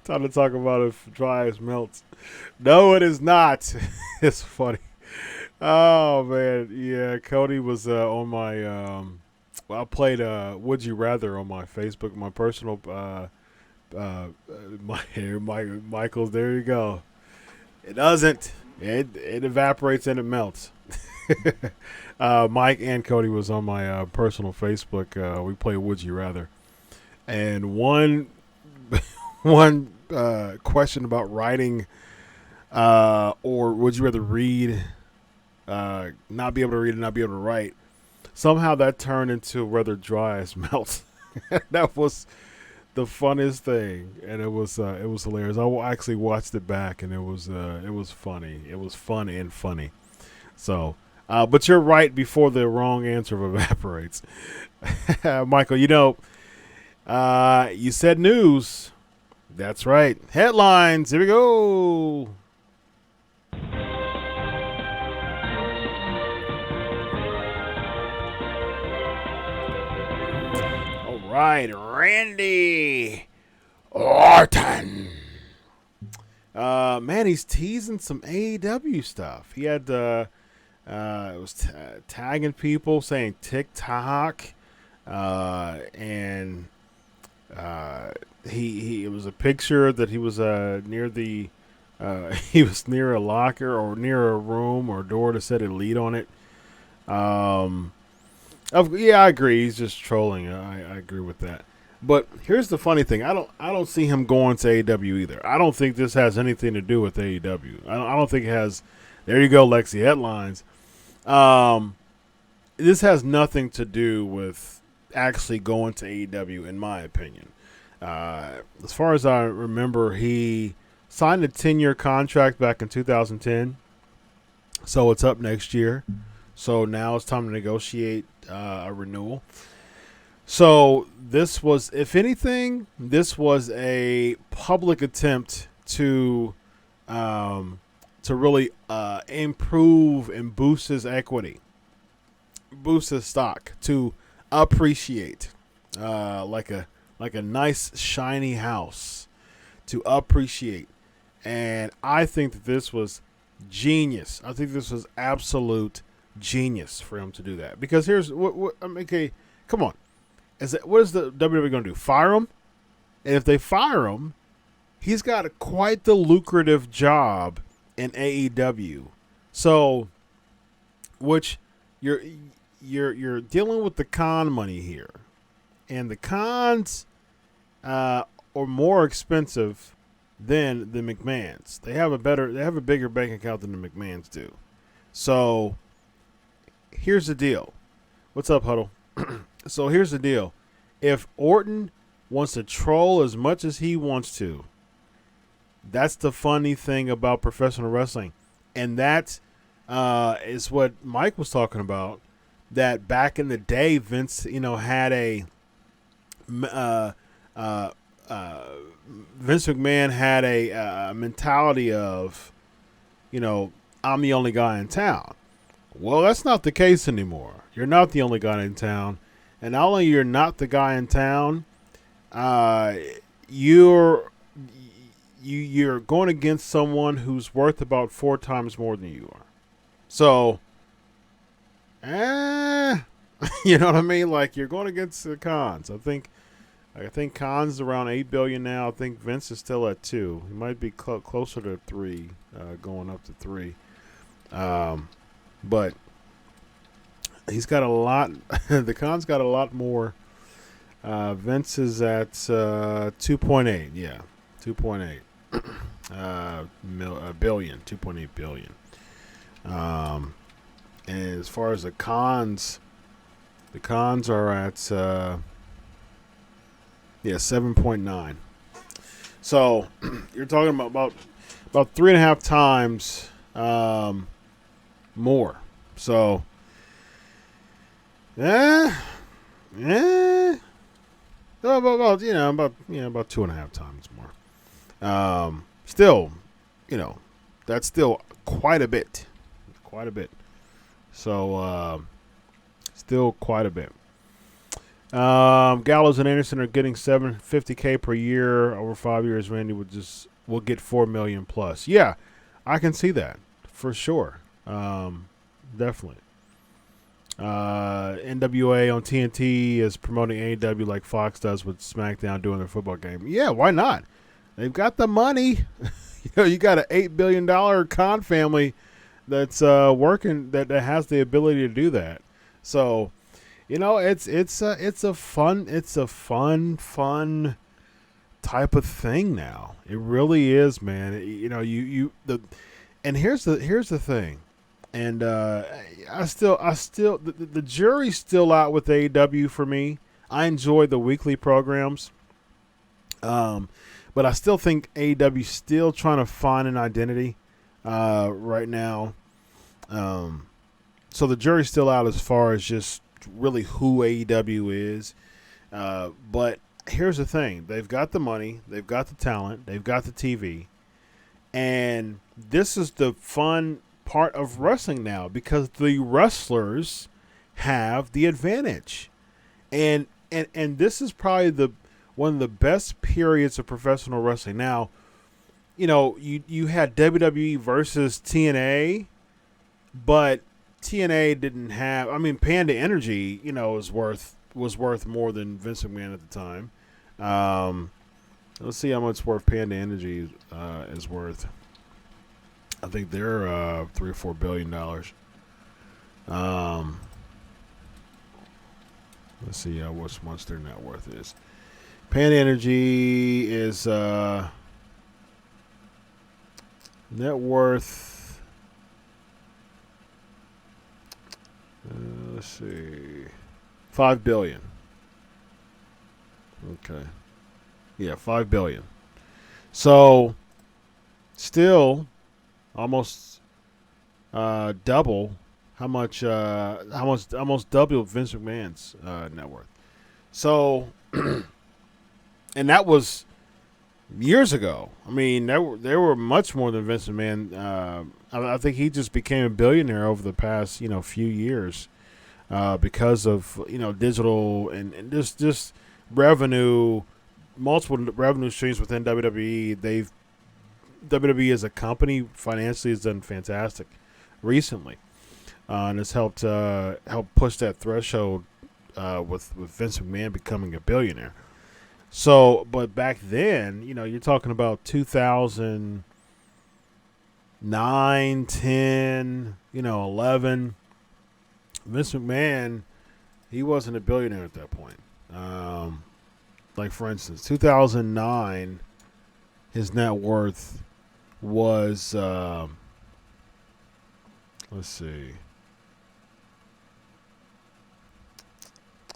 Time to talk about if dry as melts. No, it is not. It's funny. Oh man, yeah. Cody was on my. I played Would You Rather on my Facebook, my personal. Michael's. There you go. It doesn't. It evaporates and it melts. Mike and Cody was on my personal Facebook. We played Would You Rather, and one question about writing, or would you rather read, not be able to read and not be able to write? Somehow that turned into whether dry as melts. That was the funniest thing, and it was hilarious. I actually watched it back, and it was funny. It was fun and funny. So, but you're right before the wrong answer evaporates. Michael, you said news. That's right. Headlines. Here we go. All right. Randy Orton. Man, he's teasing some AEW stuff. He had it was tagging people, saying TikTok, and it was a picture that he was near the he was near a locker or near a room or door that said Elite on it. Yeah, I agree. He's just trolling. I agree with that. But here's the funny thing. I don't see him going to AEW either. I don't think this has anything to do with AEW. I don't think it has. There you go, Lexi. Headlines. This has nothing to do with actually going to AEW, in my opinion. As far as I remember, he signed a 10-year contract back in 2010, so it's up next year. So now it's time to negotiate a renewal. So this was, if anything, this was a public attempt to really improve and boost his equity, boost his stock, to appreciate, like a nice shiny house, to appreciate. And I think that this was genius. I think this was absolute genius for him to do that, because here's what okay, come on. what is the WWE going to do? Fire him? And if they fire him, he's got quite the lucrative job in AEW. So, which you're dealing with the con money here, and the cons are more expensive than the McMahons. They have a bigger bank account than the McMahons do. So, here's the deal. What's up, Huddle? So here's the deal. If Orton wants to troll as much as he wants to, that's the funny thing about professional wrestling. And that is what Mike was talking about, that back in the day, Vince, had a Vince McMahon had a mentality of, I'm the only guy in town. Well, that's not the case anymore. You're not the only guy in town. And not only you're not the guy in town, you're going against someone who's worth about 4 times more than you are. So, you know what I mean? Like, you're going against the cons. I think Khan's around $8 billion now. I think Vince is still at 2. He might be closer to 3, going up to 3. But he's got a lot. The Khan's got a lot more. Vince is at 2.8. Yeah, 2.8 billion. 2.8 billion. And as far as the Khans are at 7.9. So you're talking about 3.5 times more. So about 2.5 times more. Still, that's still quite a bit. So still quite a bit. Gallows and Anderson are getting $750K per year over 5 years. Randy will get $4 million plus. Yeah, I can see that for sure. Definitely. NWA on TNT is promoting AEW like Fox does with SmackDown doing their football game. Yeah, why not? They've got the money. You got an $8 billion con family that's working that has the ability to do that. So, it's a fun type of thing now. It really is, man. And here's the thing. And the jury's still out with AEW for me. I enjoy the weekly programs, but I still think AEW's still trying to find an identity right now. So the jury's still out as far as just really who AEW is. But here's the thing: they've got the money, they've got the talent, they've got the TV, and this is the fun part of wrestling now because the wrestlers have the advantage, and this is probably one of the best periods of professional wrestling. Now, you had WWE versus TNA, but TNA didn't have. I mean, Panda Energy, was worth more than Vince McMahon at the time. Let's see how much worth Panda Energy is worth. I think they're $3 or $4 billion. Let's see how much their net worth is. Panda Energy is net worth. Let's see, $5 billion. Okay, yeah, $5 billion. So, still, almost double almost double Vince McMahon's net worth. So, and that was years ago. I mean, there were much more than Vince McMahon. I think he just became a billionaire over the past few years because of digital and just revenue, multiple revenue streams within WWE. WWE as a company financially has done fantastic recently, and has helped push that threshold with Vince McMahon becoming a billionaire. So, but back then, you're talking about 2009, 10, 11. Vince McMahon, he wasn't a billionaire at that point. Like, for instance, 2009, his net worth was, let's see.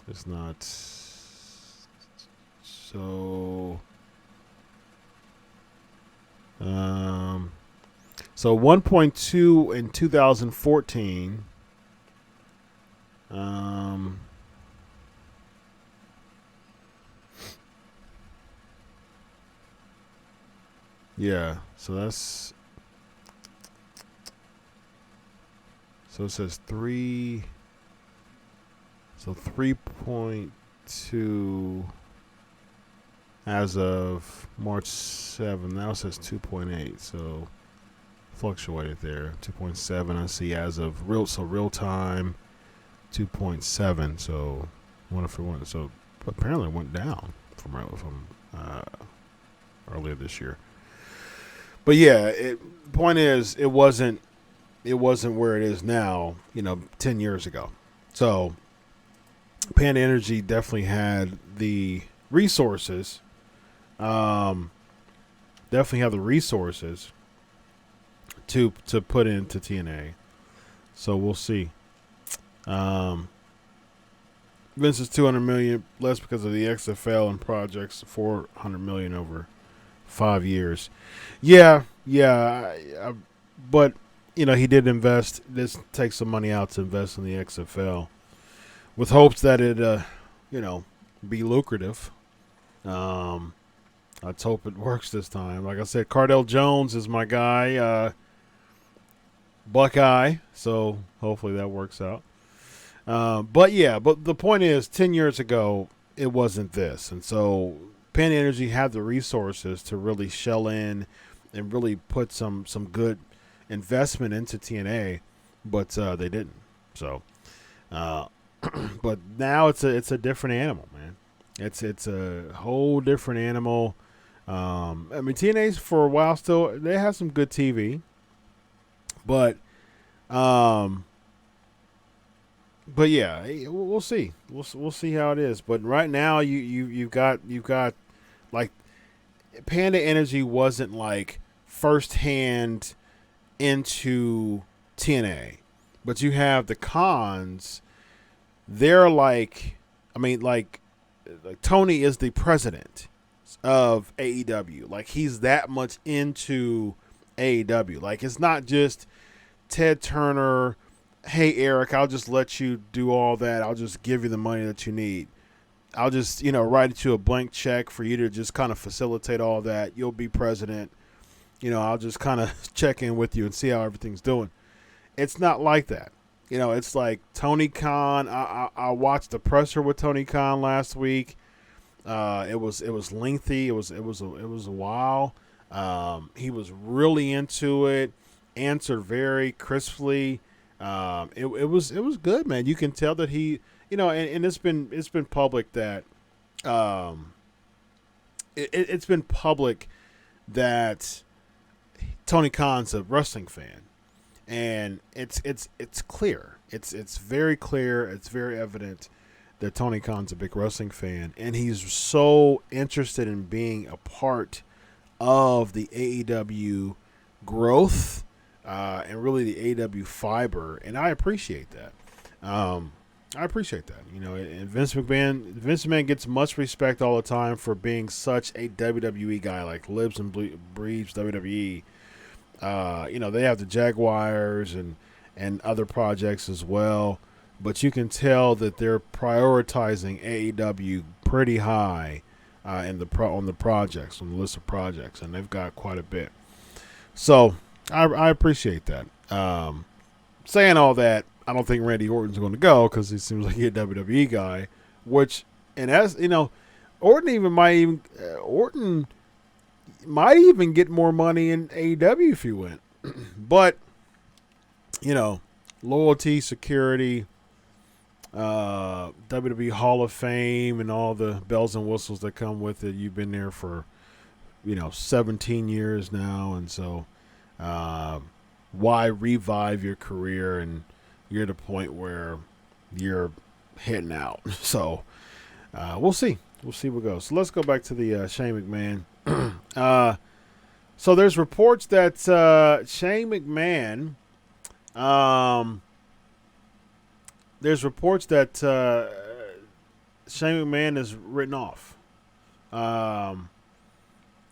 It's not so. So 1.2 in 2014. Yeah, so that's. So it says 3. So 3.2 as of March 7. Now it says 2.8. So fluctuated there. 2.7 I see as of real time 2.7. So what if it went? So apparently it went down from earlier this year. But yeah, point is it wasn't where it is now. 10 years ago. So Panda Energy definitely had the resources. To put into TNA. So we'll see. Vince's $200 million less because of the XFL and projects, $400 million over 5 years. Yeah. But he did invest. This takes some money out to invest in the XFL, with hopes that it, be lucrative. Let's hope it works this time. Like I said, Cardell Jones is my guy, Buckeye. So hopefully that works out. But the point is, 10 years ago, it wasn't this. And so Pan Energy had the resources to really shell in and really put some good investment into TNA, but they didn't. So, but now it's a different animal, man. It's a whole different animal. TNA's for a while still, they have some good TV, but yeah, we'll see. We'll see how it is. But right now, you've got like Panda Energy wasn't like firsthand into TNA, but you have the Khans. They're like Tony is the president of AEW. Like, he's that much into AEW. Like, it's not just Ted Turner, hey, Eric, I'll just let you do all that. I'll just give you the money that you need. I'll just, write you a blank check for you to just kind of facilitate all that. You'll be president. I'll just kind of check in with you and see how everything's doing. It's not like that. It's like Tony Khan. I watched the presser with Tony Khan last week. It was lengthy. It was a while. He was really into it. Answered very crisply. It was good, man. You can tell that he, and it's been public that, it's been public that Tony Khan's a wrestling fan, and it's clear. It's very clear. It's very evident that Tony Khan's a big wrestling fan, and he's so interested in being a part of the AEW growth, and really the AEW fiber, and I appreciate that. And Vince McMahon gets much respect all the time for being such a WWE guy, like lives and breathes WWE. They have the Jaguars and other projects as well, but you can tell that they're prioritizing AEW pretty high on the projects, on the list of projects, and they've got quite a bit. So I appreciate that. Saying all that, I don't think Randy Orton's going to go because he seems like a WWE guy. Orton might even get more money in AEW if he went. But loyalty, security, WWE Hall of Fame and all the bells and whistles that come with it. You've been there for, 17 years now. And so why revive your career? And you're at a point where you're heading out. So we'll see. We'll see what goes. So let's go back to the Shane McMahon. So there's reports that Shane McMahon, Shane McMahon is written off.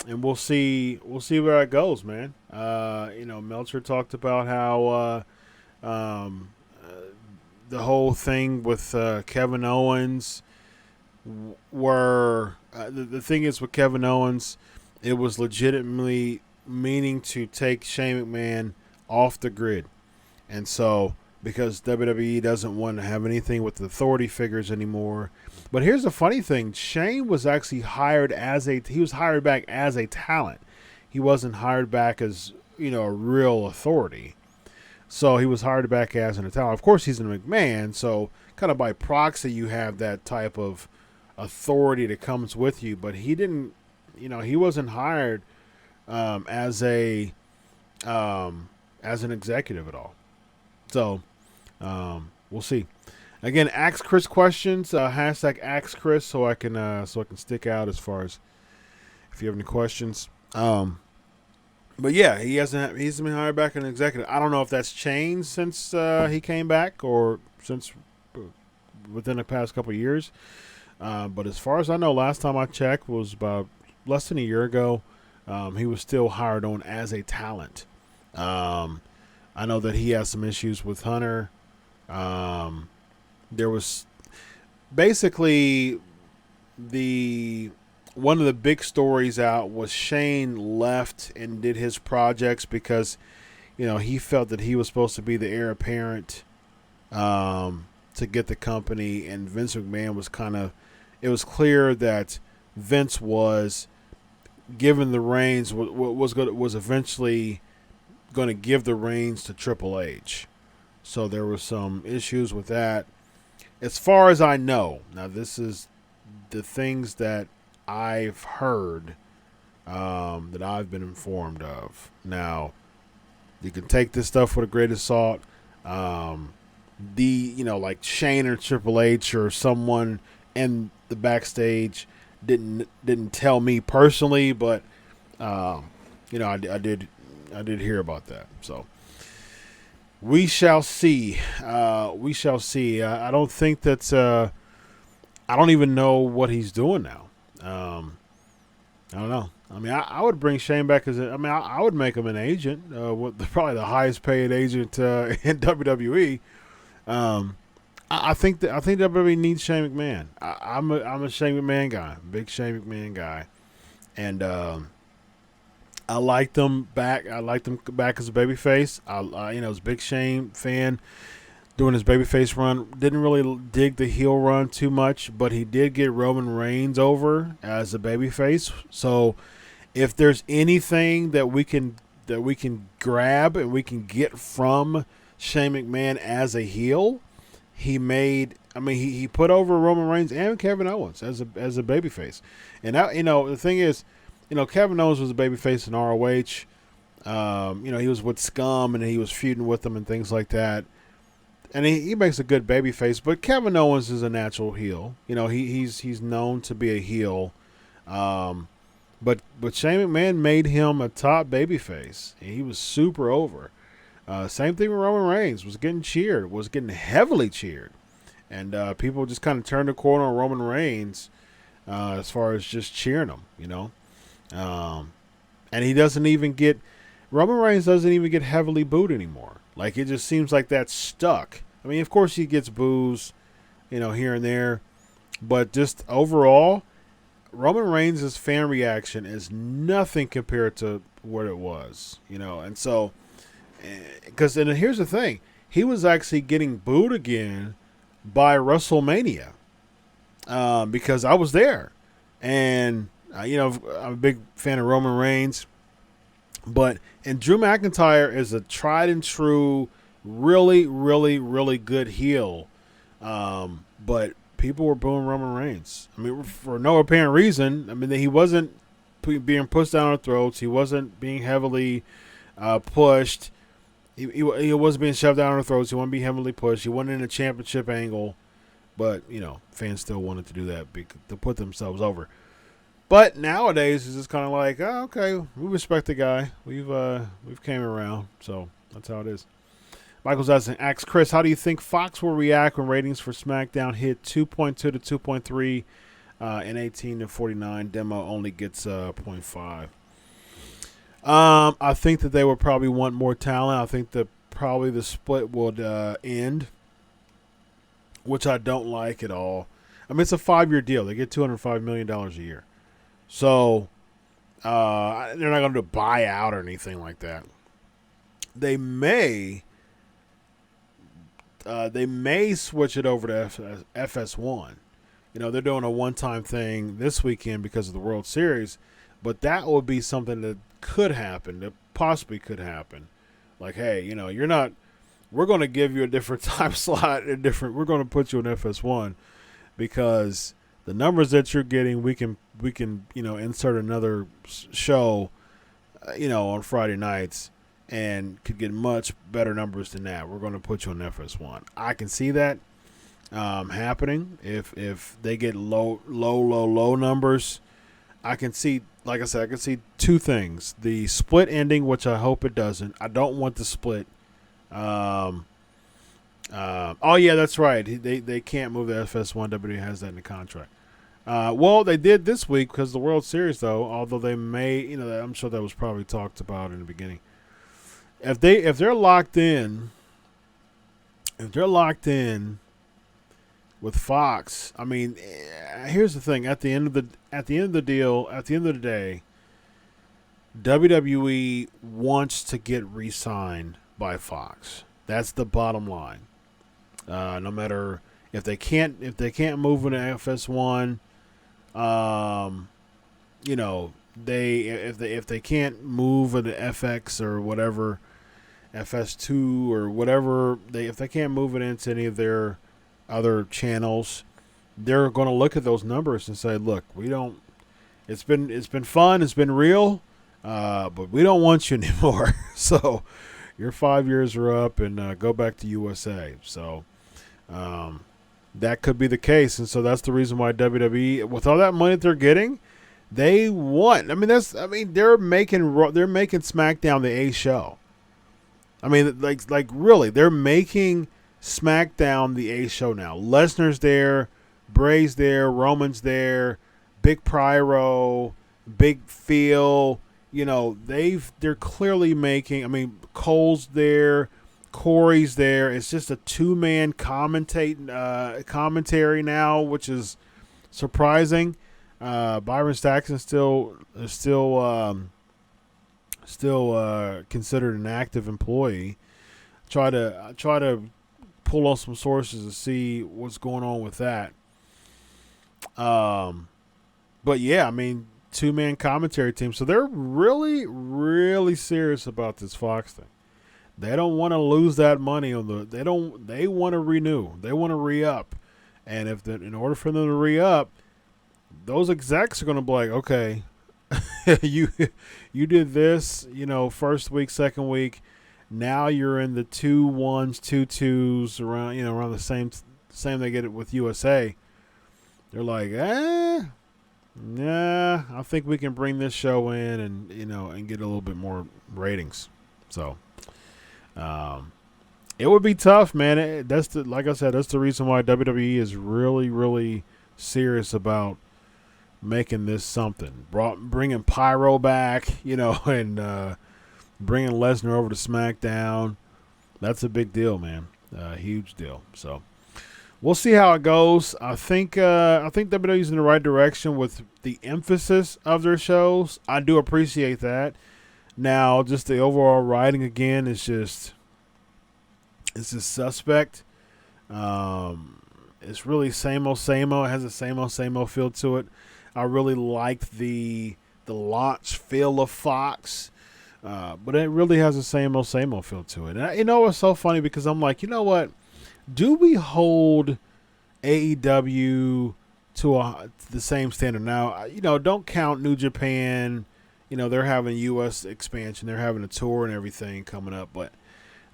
And we'll see where that goes, man. Meltzer talked about how the whole thing with Kevin Owens the thing is with Kevin Owens, it was legitimately meaning to take Shane McMahon off the grid. And so, because WWE doesn't want to have anything with the authority figures anymore. But here's the funny thing. Shane was actually hired he was hired back as a talent. He wasn't hired back as, a real authority. So he was hired back as an talent. Of course, he's a McMahon, so kind of by proxy you have that type of authority that comes with you. But he didn't, he wasn't hired as an executive at all. So we'll see. Again, ask Chris questions. Hashtag ask Chris so I can stick out as far as if you have any questions. But yeah, he's been hired back as an executive. I don't know if that's changed since he came back or since within the past couple of years. But as far as I know, last time I checked was about less than a year ago. He was still hired on as a talent. I know that he has some issues with Hunter. There was basically one of the big stories out was Shane left and did his projects because, he felt that he was supposed to be the heir apparent to get the company, and Vince McMahon was it was clear that Vince was given the reins, was eventually going to give the reins to Triple H. So there were some issues with that. As far as I know, now this is the things that I've heard, that I've been informed of. Now, you can take this stuff with a grain of salt. Like Shane or Triple H or someone in the backstage didn't tell me personally, but I did hear about that. So we shall see. I don't think that's. I don't even know what he's doing now. I don't know. I mean, I would bring Shane back I would make him an agent. Probably the highest paid agent in WWE. I think WWE needs Shane McMahon. I'm a Shane McMahon guy, big Shane McMahon guy, and I liked him back. I liked him back as a babyface. I was a big Shane fan doing his babyface run. Didn't really dig the heel run too much, but he did get Roman Reigns over as a babyface. So if there's anything that we can grab and we can get from Shane McMahon as a heel, he put over Roman Reigns and Kevin Owens as a babyface. And that, the thing is, Kevin Owens was a babyface in ROH. He was with Scum and he was feuding with them and things like that. And he makes a good babyface, but Kevin Owens is a natural heel. He's known to be a heel. But Shane McMahon made him a top babyface. He was super over. Same thing with Roman Reigns. Was getting heavily cheered. And people just kind of turned the corner on Roman Reigns as far as just cheering him, and Roman Reigns doesn't even get heavily booed anymore. Like, it just seems like that's stuck. I mean, of course he gets boos, here and there. But just overall, Roman Reigns' fan reaction is nothing compared to what it was, And so, and here's the thing. He was actually getting booed again by WrestleMania because I was there. And, I'm a big fan of Roman Reigns. And Drew McIntyre is a tried and true, really, really, really good heel. But people were booing Roman Reigns. I mean, for no apparent reason. I mean, he wasn't being pushed down our throats. He wasn't being heavily pushed. He wasn't being shoved down our throats. He wasn't being heavily pushed. He wasn't in a championship angle. But, fans still wanted to do that to put themselves over. But nowadays, it's just kind of like, oh, okay, we respect the guy. We've came around. So that's how it is. Michael's asks Chris, how do you think Fox will react when ratings for SmackDown hit 2.2 to 2.3 and 18 to 49? Demo only gets 0.5. I think that they would probably want more talent. I think that probably the split would end, which I don't like at all. I mean, it's a 5-year deal. They get $205 million a year. So they're not going to buy out or anything like that. They may switch it over to FS1. They're doing a one-time thing this weekend because of the World Series, but that would be something that could happen, that possibly could happen. Like, hey, we're going to give you a different time slot, we're going to put you in FS1 because the numbers that you're getting, we can insert another show, on Friday nights and could get much better numbers than that. We're going to put you on FS1. I can see that happening if they get low numbers. I can see, like I said, I can see two things: the split ending, which I hope it doesn't. I don't want the split. Oh yeah, that's right. They can't move the FS1. WWE has that in the contract. Well, they did this week because of the World Series, though. Although they may, I'm sure that was probably talked about in the beginning. If they're locked in with Fox, I mean, here's the thing: at the end of the day, WWE wants to get re-signed by Fox. That's the bottom line. No matter if they can't move into FS1, if they can't move into FX or whatever, FS2 or whatever, if they can't move it into any of their other channels, they're going to look at those numbers and say, look, we don't. It's been fun, it's been real, but we don't want you anymore. So your 5 years are up, and go back to USA. So that could be the case, and so that's the reason why WWE, with all that money that they're getting, they want. They're making SmackDown the A show. I mean, like really, they're making SmackDown the A show now. Lesnar's there, Bray's there, Roman's there, Big Pyro, Big Phil. They're clearly making. I mean, Cole's there, Corey's there. It's just a two-man commentary now, which is surprising. Byron Saxton still considered an active employee. Try to pull on some sources to see what's going on with that. But yeah, I mean, two-man commentary team. So they're really, really serious about this Fox thing. They don't want to lose that money they want to renew. They want to re-up. And in order for them to re-up, those execs are going to be like, okay, you did this, first week, second week. Now you're in the 2-1s, 2-2s around the same they get it with USA. They're like, nah, I think we can bring this show in and get a little bit more ratings. So it would be tough, man. Like I said, that's the reason why WWE is really, really serious about making this something. Bringing Pyro back, and bringing Lesnar over to SmackDown. That's a big deal, man. Huge deal. So we'll see how it goes. I think WWE's in the right direction with the emphasis of their shows. I do appreciate that. Now, just the overall writing again is just suspect. It's really same old. It has a same old feel to it. I really liked the launch feel of Fox, but it really has the same old feel to it. And it's so funny because I'm like, you know what? Do we hold AEW to the same standard. Now, don't count New Japan. They're having U.S. expansion. They're having a tour and everything coming up, but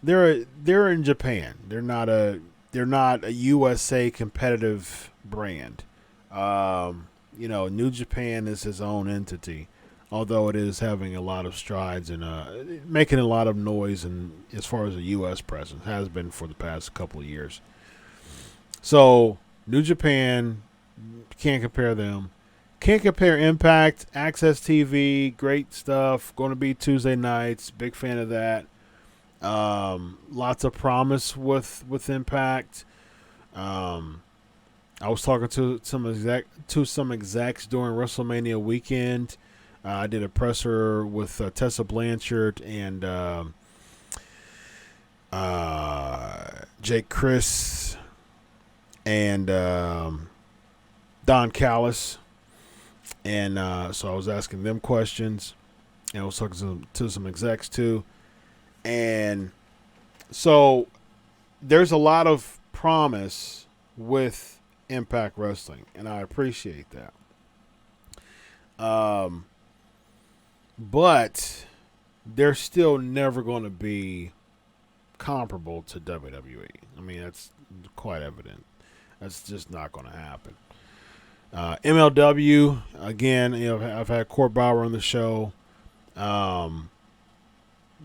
they're in Japan. They're not a USA competitive brand. New Japan is its own entity, although it is having a lot of strides and making a lot of noise, and as far as a U.S. presence has been for the past couple of years. So New Japan, can't compare them. Can't compare Impact, Access TV, great stuff. Going to be Tuesday nights. Big fan of that. Lots of promise with Impact. I was talking to some execs during WrestleMania weekend. I did a presser with Tessa Blanchard and Jake Chris and Don Callis. And so I was asking them questions. And I was talking to some execs too. And so there's a lot of promise with Impact Wrestling, and I appreciate that. But they're still never going to be comparable to WWE. I mean, that's quite evident. That's just not going to happen. MLW, again, I've had Court Bauer on the show.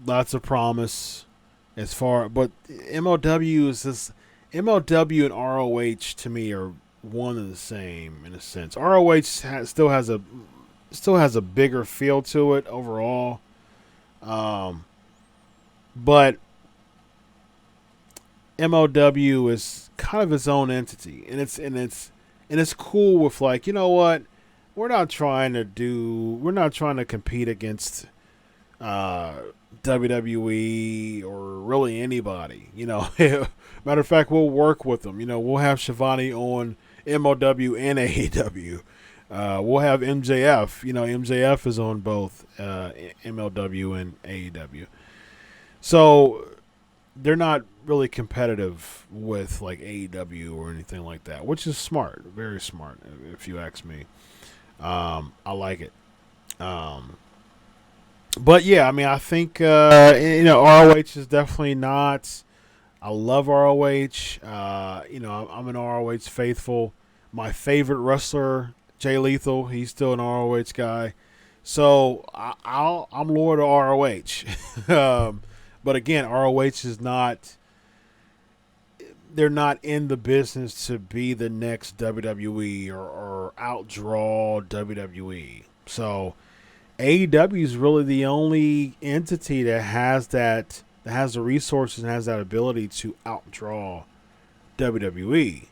Lots of promise but MLW and ROH to me are one and the same in a sense. ROH still has a bigger feel to it overall, but MLW is kind of its own entity, and it's cool with, like, you know what, we're not trying to compete against WWE or really anybody, Matter of fact, we'll work with them. We'll have Shivani on MLW and AEW. We'll have MJF. MJF is on both MLW and AEW. So they're not really competitive with like AEW or anything like that, which is smart, very smart, if you ask me. I like it. But yeah, I mean, I think ROH is definitely not. I love ROH. I'm an ROH faithful. My favorite wrestler, Jay Lethal, he's still an ROH guy. So I'm loyal to ROH. But again, ROH is not. They're not in the business to be the next WWE or outdraw WWE. So AEW is really the only entity that has the resources and has that ability to outdraw WWE.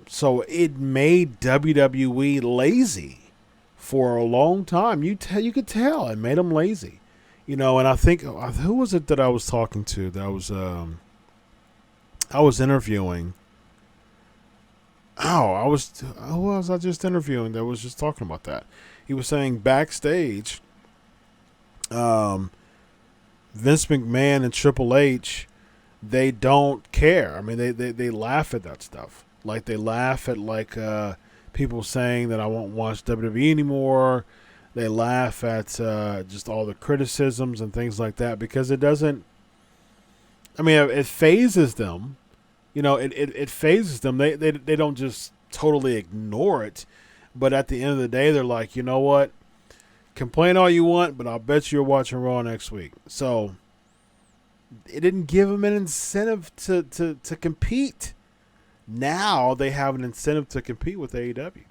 So it made WWE lazy for a long time. You could tell it made them lazy, and I think, who was it that I was talking to? That was I was interviewing. Who was I just interviewing that was just talking about that? He was saying backstage, Vince McMahon and Triple H, they don't care. I mean, they laugh at that stuff. Like, they laugh at people saying that I won't watch WWE anymore. They laugh at just all the criticisms and things like that because it doesn't. I mean, it phases them. It phases them. They don't just totally ignore it. But at the end of the day, they're like, you know what? Complain all you want, but I'll bet you're watching Raw next week. So it didn't give them an incentive to compete. Now they have an incentive to compete with AEW,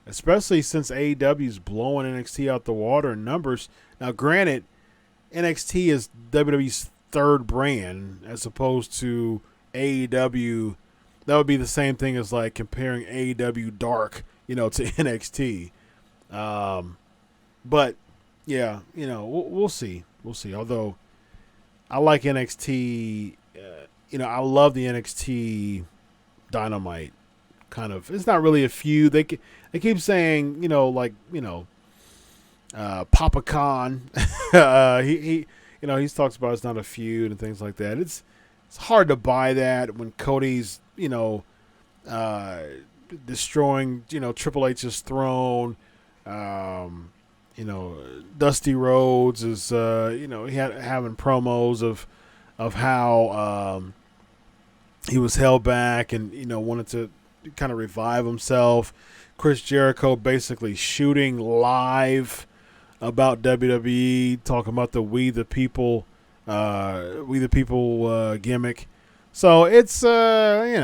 especially since AEW is blowing NXT out the water in numbers. Now, granted, NXT is WWE's third brand as opposed to AEW. That would be the same thing as like comparing AEW Dark, to NXT. But yeah, we'll see. We'll see. Although I like NXT, I love the NXT Dynamite kind of. It's not really a feud. They keep saying, Papa Khan. he talks about it's not a feud and things like that. It's hard to buy that when Cody's, destroying, Triple H's throne. Dusty Rhodes is, he having promos of how he was held back and, wanted to kind of revive himself. Chris Jericho basically shooting live about WWE, talking about the We the People gimmick. So it's, say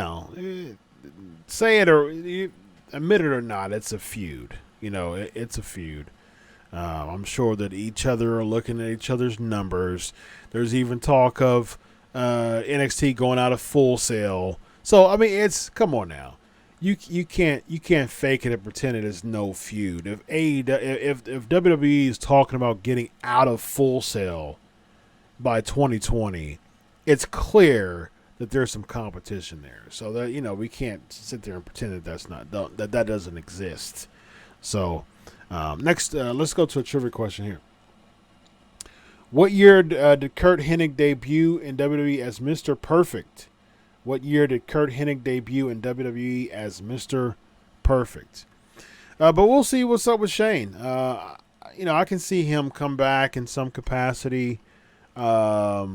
it or admit it or not, it's a feud. It's a feud. I'm sure that each other are looking at each other's numbers. There's even talk of NXT going out of Full Sail. So I mean, come on now. You can't fake it and pretend it is no feud. If WWE is talking about getting out of Full Sail by 2020, it's clear that there's some competition there. So that we can't sit there and pretend that that doesn't exist. So next, let's go to a trivia question here. What year did Kurt Hennig debut in WWE as Mr. Perfect? What year did Kurt Hennig debut in WWE as Mr. Perfect? But we'll see what's up with Shane. I can see him come back in some capacity. Does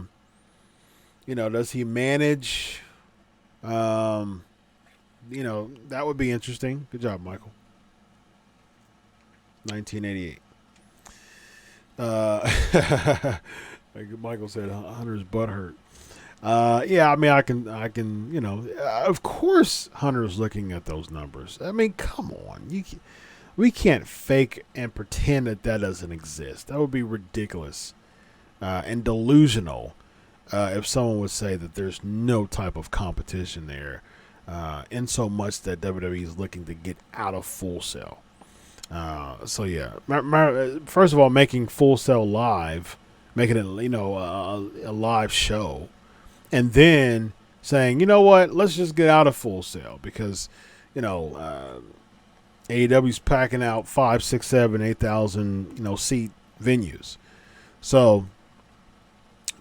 he manage? That would be interesting. Good job, Michael. 1988. Like Michael said, Hunter's butt hurt. I mean, I can, of course Hunter's looking at those numbers. I mean, come on. We can't fake and pretend that doesn't exist. That would be ridiculous and delusional if someone would say that there's no type of competition there, in so much that WWE is looking to get out of Full Sail. First of all, making Full Sail live, making it, a live show. And then saying, you know what, let's just get out of Full Sail because, AEW's packing out 5, 6, 7, 8,000, seat venues. So,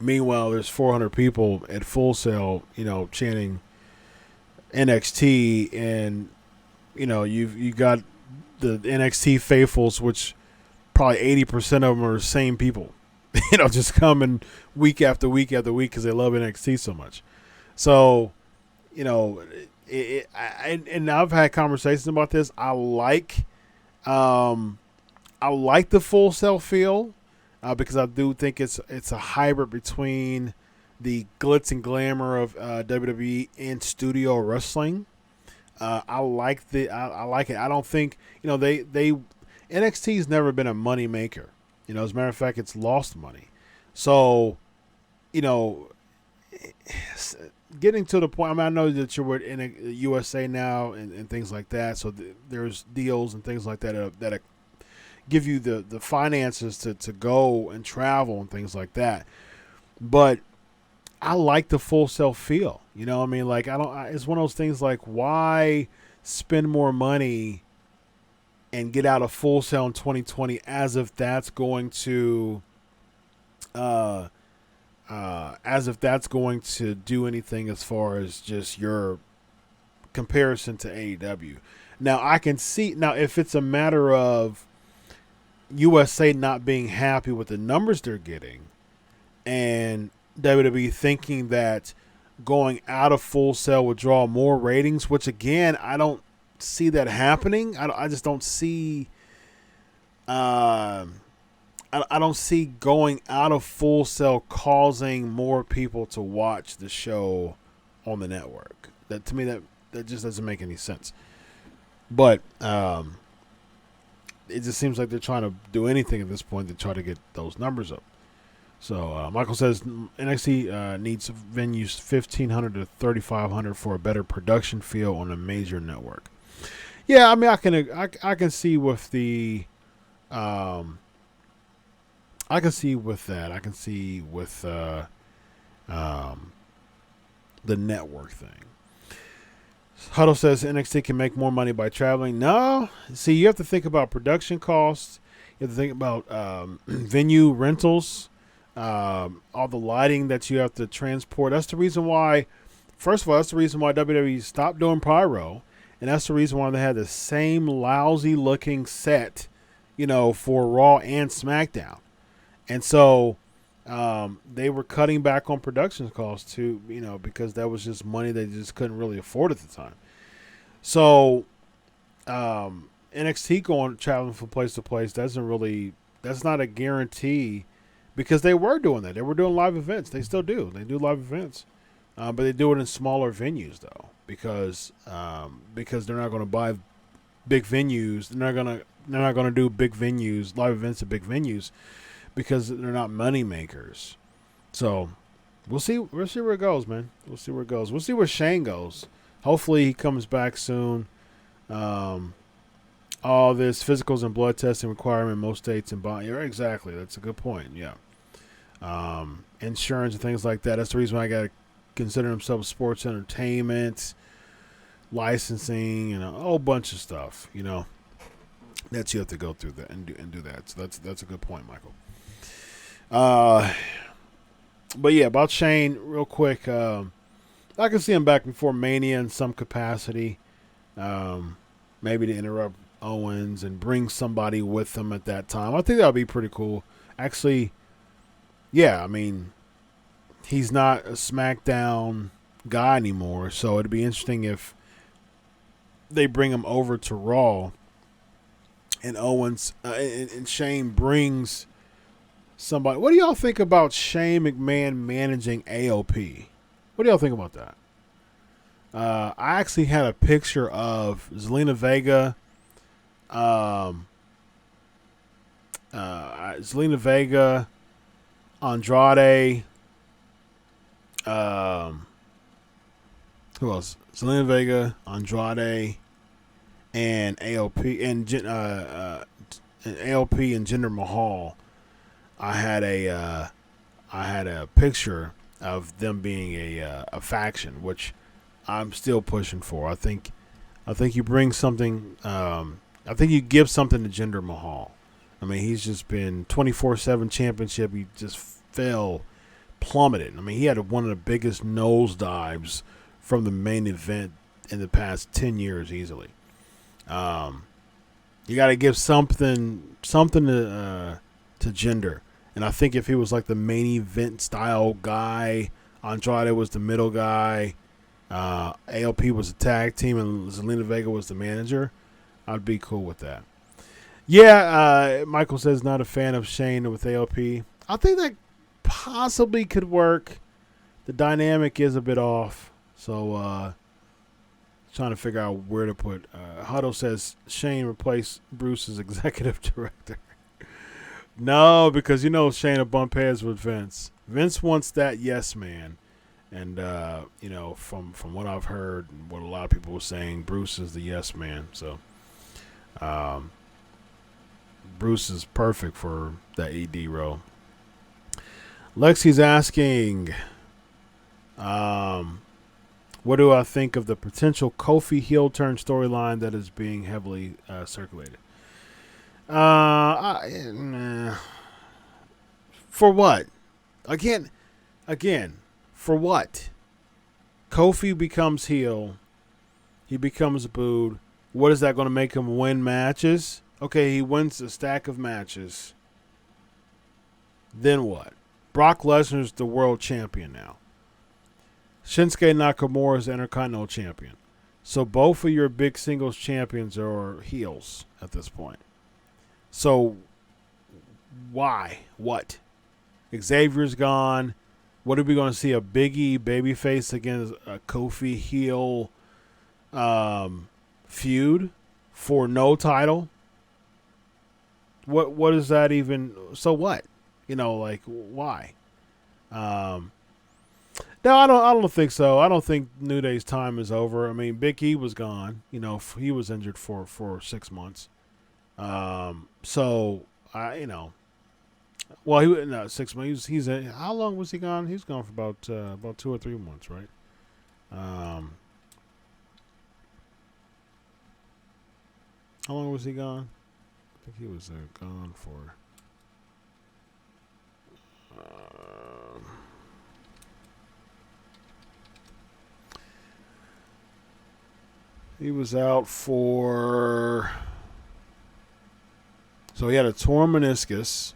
meanwhile, there's 400 people at Full Sail, chanting NXT, and, you got the NXT faithfuls, which probably 80% of them are the same people. Just coming week after week after week because they love NXT so much. So, and I've had conversations about this. I like the Full Sail feel because I do think it's a hybrid between the glitz and glamour of WWE and studio wrestling. I like it. I don't think they NXT's never been a money maker. As a matter of fact, it's lost money. So, getting to the point, I mean, I know that you're in a USA now and things like that. So there's deals and things like that give you the finances to go and travel and things like that. But I like the Full Sail feel. I mean, like it's one of those things like, why spend more money and get out of Full Sail in 2020 as if that's going to do anything as far as just your comparison to AEW. Now I can see if it's a matter of USA not being happy with the numbers they're getting and WWE thinking that going out of Full Sail would draw more ratings, which again, I don't see that happening. I just don't see I don't see going out of Full Sail causing more people to watch the show on the network. That to me that just doesn't make any sense. But it just seems like they're trying to do anything at this point to try to get those numbers up. So Michael says NXT needs venues 1,500 to 3,500 for a better production feel on a major network. Yeah, I mean, I can see with the, I can see with that. I can see with the network thing. Huddle says NXT can make more money by traveling. No, see, you have to think about production costs. You have to think about venue rentals, all the lighting that you have to transport. That's the reason why first of all, that's the reason why WWE stopped doing pyro, and that's the reason why they had the same lousy looking set, for Raw and SmackDown. And so they were cutting back on production costs too, because that was just money they just couldn't really afford at the time. So NXT traveling from place to place that's not a guarantee, because they were doing that. They were doing live events. They still do. They do live events, but they do it in smaller venues though, because they're not going to buy big venues. They're not going to do big venues, live events at big venues, because they're not money makers. So we'll see where it goes, man. We'll see where it goes. We'll see where Shane goes. Hopefully he comes back soon. All this physicals and blood testing requirement in most states and bond. Yeah, exactly. That's a good point. Yeah. Insurance and things like that. That's the reason why I got to consider himself sports entertainment, licensing, and a whole bunch of stuff, that you have to go through that and do that. So that's a good point, Michael. But yeah, about Shane, real quick. I can see him back before Mania in some capacity. Maybe to interrupt Owens and bring somebody with him at that time. I think that would be pretty cool. Actually, yeah, I mean, he's not a SmackDown guy anymore, so it'd be interesting if they bring him over to Raw and Owens and Shane brings somebody. What do y'all think about Shane McMahon managing AOP? What do y'all think about that? I actually had a picture of Zelina Vega, Andrade, who else? Zelina Vega, Andrade, and AOP and AOP and Jinder Mahal. I had a picture of them being a faction, which I'm still pushing for. I think you bring something. I think you give something to Jinder Mahal. I mean, he's just been 24/7 championship. He just plummeted. I mean, he had one of the biggest nosedives from the main event in the past 10 years easily. You got to give something to Jinder. And I think if he was like the main event style guy, Andrade was the middle guy, ALP was a tag team, and Zelina Vega was the manager, I'd be cool with that. Yeah, Michael says not a fan of Shane with ALP. I think that possibly could work. The dynamic is a bit off, so trying to figure out where to put. Huddle says Shane replaced Bruce as executive director. No, because Shane will bump heads with Vince. Vince wants that yes man. And, from what I've heard and what a lot of people were saying, Bruce is the yes man. So, Bruce is perfect for that ED role. Lexi's asking, what do I think of the potential Kofi heel turn storyline that is being heavily circulated? For what? Again, for what? Kofi becomes heel. He becomes booed. What is that going to make him win matches? Okay, he wins a stack of matches. Then what? Brock Lesnar's the world champion now. Shinsuke Nakamura is the Intercontinental champion. So both of your big singles champions are heels at this point. So why? What? Xavier's gone. What are we going to see? A Big E babyface against a Kofi heel feud for no title? What is that even? So what? Why? No, I don't think so. I don't think New Day's time is over. I mean, Big E was gone. He was injured for 6 months. So well, 6 months. He's how long was he gone? He's gone for about 2 or 3 months, right? How long was he gone? I think he was gone for. He was out for... So he had a torn meniscus.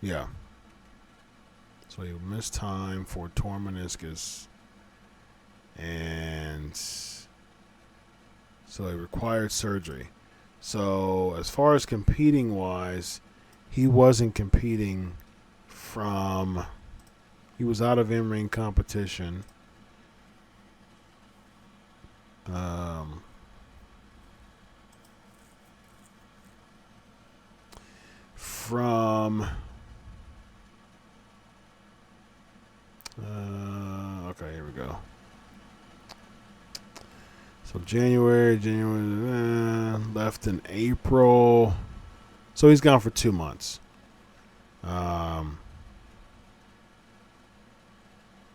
Yeah. So he missed time for a torn meniscus. And so he required surgery. So as far as competing wise, he wasn't competing from... He was out of in-ring competition. Okay, here we go. So January, left in April. So he's gone for 2 months.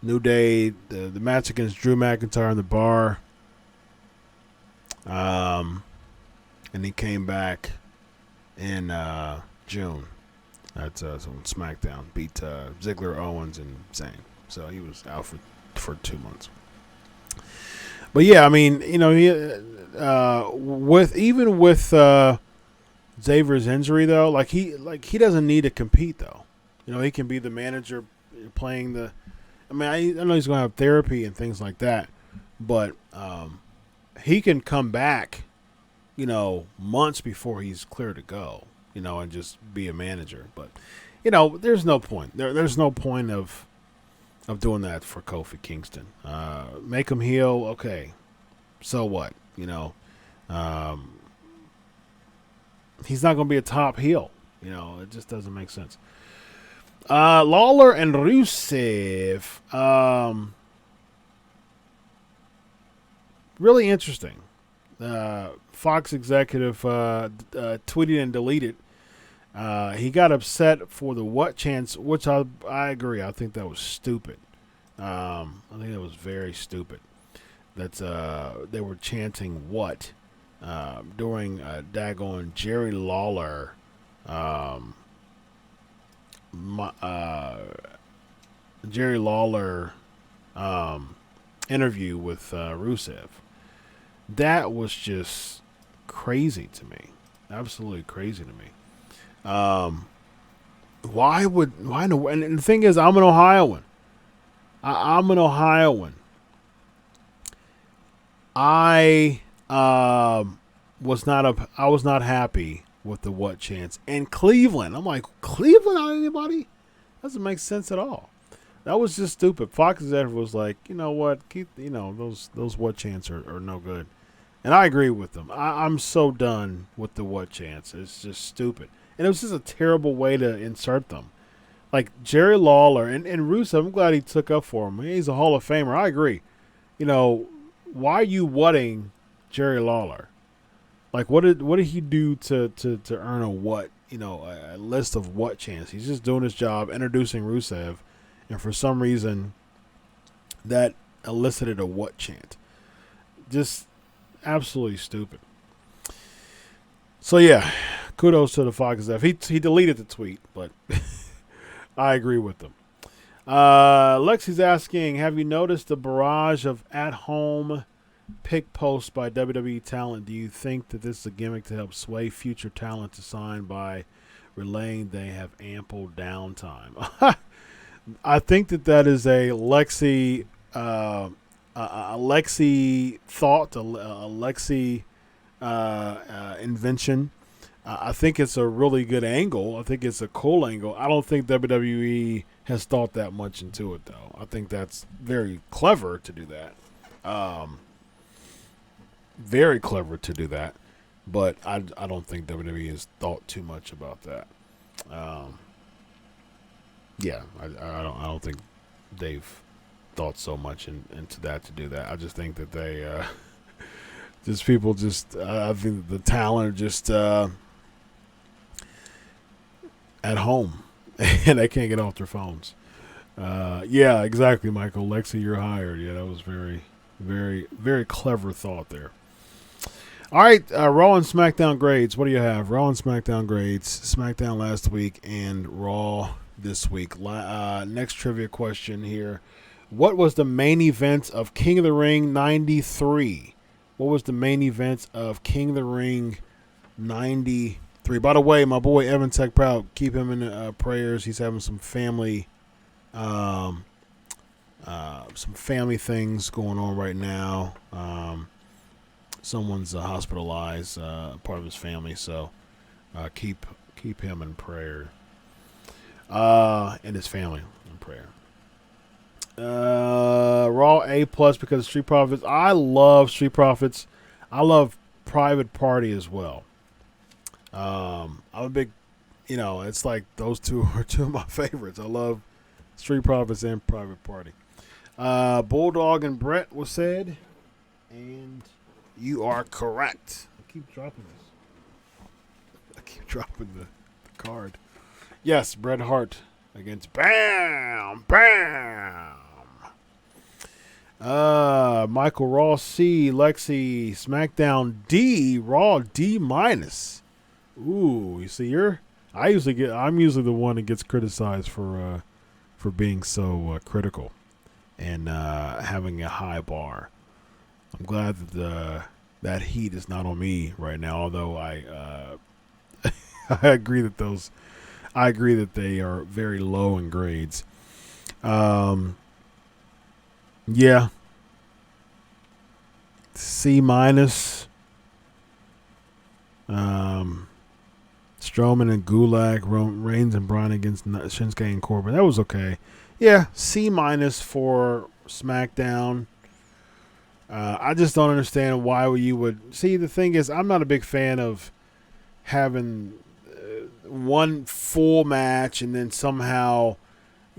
New Day, the match against Drew McIntyre in the bar. And he came back in June. That's on SmackDown. Beat Ziggler, Owens, and Zayn. So he was out for 2 months. But yeah, I mean, you know, with Xavier's injury though, like he doesn't need to compete though. You know, he can be the manager playing the. I mean, I know he's going to have therapy and things like that, but he can come back, you know, months before he's clear to go, you know, and just be a manager. But you know, there's no point. There's no point of doing that for Kofi Kingston. Make him heel, okay. So what? You know, he's not going to be a top heel. You know, it just doesn't make sense. Lawler and Rusev, really interesting. Fox executive tweeted and deleted. He got upset for the what chants, which I agree. I think that was stupid. I think that was very stupid. That's they were chanting what during daggone Jerry Lawler interview with Rusev. That was just crazy to me. Absolutely crazy to me. Why no? And the thing is, I'm an Ohioan. I'm an Ohioan. I was not happy with the what chance in Cleveland. I'm like, Cleveland on anybody? Doesn't make sense at all. That was just stupid. Fox executive was like, you know what? Keep, you know, those what chants are no good. And I agree with them. I'm so done with the what chants. It's just stupid. And it was just a terrible way to insert them. Like Jerry Lawler and Rusev, I'm glad he took up for him. He's a Hall of Famer. I agree. You know, why are you whatting Jerry Lawler? Like, what did he do to earn a what? You know, a list of what chants? He's just doing his job, introducing Rusev, and for some reason, that elicited a what chant. Just absolutely stupid. So yeah, kudos to the Fox F. He deleted the tweet, but I agree with them. Lexi's asking, have you noticed the barrage of at-home pick posts by WWE talent? Do you think that this is a gimmick to help sway future talent to sign by relaying they have ample downtime? I think that is a Lexi thought, a Lexi invention. I think it's a really good angle. I think it's a cool angle. I don't think WWE has thought that much into it, though. I think that's very clever to do that. Very clever to do that. But I don't think WWE has thought too much about that. Yeah, I don't think they've thought so much into that to do that. I just think that they just people just I think the talent are just at home and they can't get off their phones. Yeah, exactly, Michael. Lexi, you're hired. Yeah, that was very, very, very clever thought there. All right, Raw and SmackDown grades. What do you have? Raw and SmackDown grades. SmackDown last week and Raw this week. Next trivia question here. What was the main event of King of the Ring 93? What was the main event of King of the Ring 93? By the way, my boy Evan Tech Proud, keep him in prayers. He's having some family things going on right now. Someone's hospitalized, part of his family, so keep him in prayer. And his family in prayer. Raw A+ because of Street Profits. I love Street Profits. I love Private Party as well. I'm a big, it's like those two are two of my favorites. I love Street Profits and Private Party. Bulldog and Brett was said, and you are correct. I keep dropping this. I keep dropping the card. Yes, Bret Hart against Bam. Michael Raw C, Lexi, SmackDown D, Raw D-. Ooh, you see, I'm usually the one that gets criticized for being so critical and having a high bar. I'm glad that that heat is not on me right now, although I I agree that they are very low in grades. Yeah. C-. Strowman and Gulak, Reigns and Bryan against Shinsuke and Corbin. That was okay. Yeah, C- for SmackDown. I just don't understand why you would. See, the thing is, I'm not a big fan of having one full match and then somehow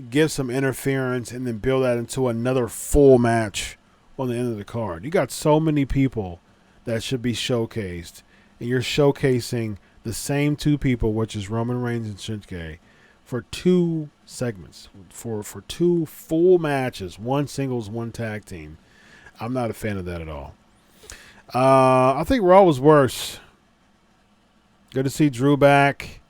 give some interference and then build that into another full match on the end of the card. You got so many people that should be showcased, and you're showcasing the same two people, which is Roman Reigns and Shinsuke, for two segments, for two full matches, one singles, one tag team. I'm not a fan of that at all. I think Raw was worse. Good to see Drew back.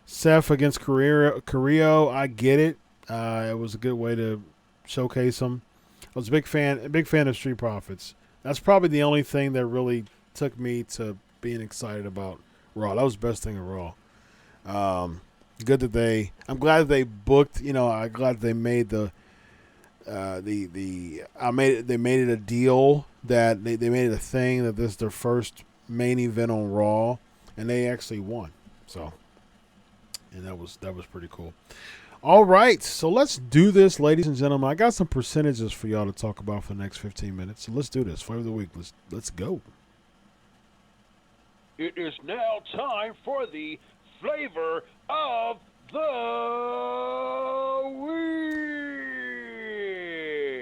Seth against Carrillo, I get it. It was a good way to showcase him. I was a big fan of Street Profits. That's probably the only thing that really took me to being excited about Raw. That was the best thing of Raw. I'm glad that they booked. I'm glad they made they made it a deal that they made it a thing that this is their first main event on Raw, and they actually won. So, and that was pretty cool. All right, so let's do this, ladies and gentlemen. I got some percentages for y'all to talk about for the next 15 minutes. So let's do this. Flavor of the week. Let's go. It is now time for the flavor of the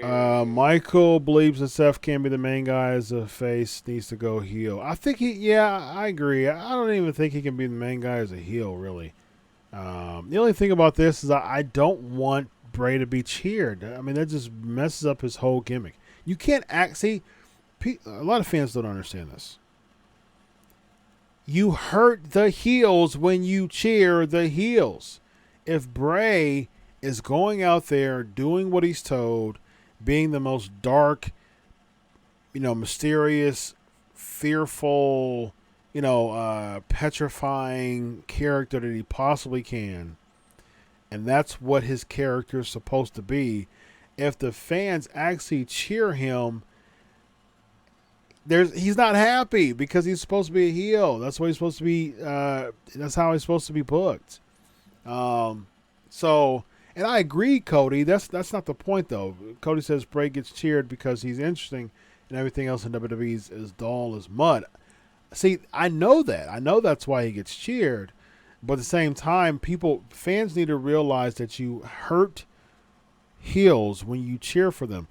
week. Michael believes that Seth can't be the main guy as a face, needs to go heel. I think I agree. I don't even think he can be the main guy as a heel, really. The only thing about this is I don't want Bray to be cheered. I mean, that just messes up his whole gimmick. You can't see, a lot of fans don't understand this. You hurt the heels when you cheer the heels. If Bray is going out there doing what he's told, being the most dark, mysterious, fearful, petrifying character that he possibly can, and that's what his character is supposed to be. If the fans actually cheer him, he's not happy because he's supposed to be a heel. That's what he's supposed to be. That's how he's supposed to be booked. And I agree, Cody. That's not the point, though. Cody says Bray gets cheered because he's interesting, and everything else in WWE is dull as mud. See, I know that. I know that's why he gets cheered. But at the same time, fans need to realize that you hurt heels when you cheer for them.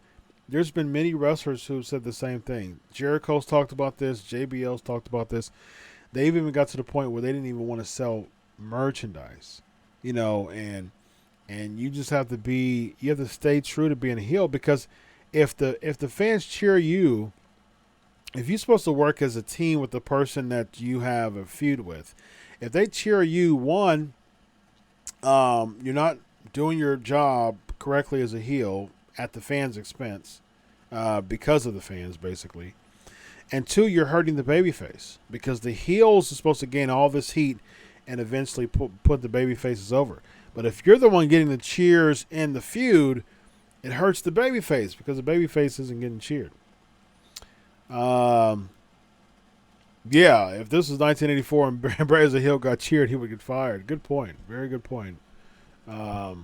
There's been many wrestlers who have said the same thing. Jericho's talked about this. JBL's talked about this. They've even got to the point where they didn't even want to sell merchandise, and you just have to stay true to being a heel, because if the fans cheer you, if you're supposed to work as a team with the person that you have a feud with, if they cheer you, one, you're not doing your job correctly as a heel at the fans' expense, because of the fans, basically. And 2, you're hurting the babyface because the heels are supposed to gain all this heat and eventually put the babyfaces over. But if you're the one getting the cheers in the feud, it hurts the babyface because the babyface isn't getting cheered. Yeah, if this was 1984 and Bray as a heel got cheered, he would get fired. Good point. Very good point. My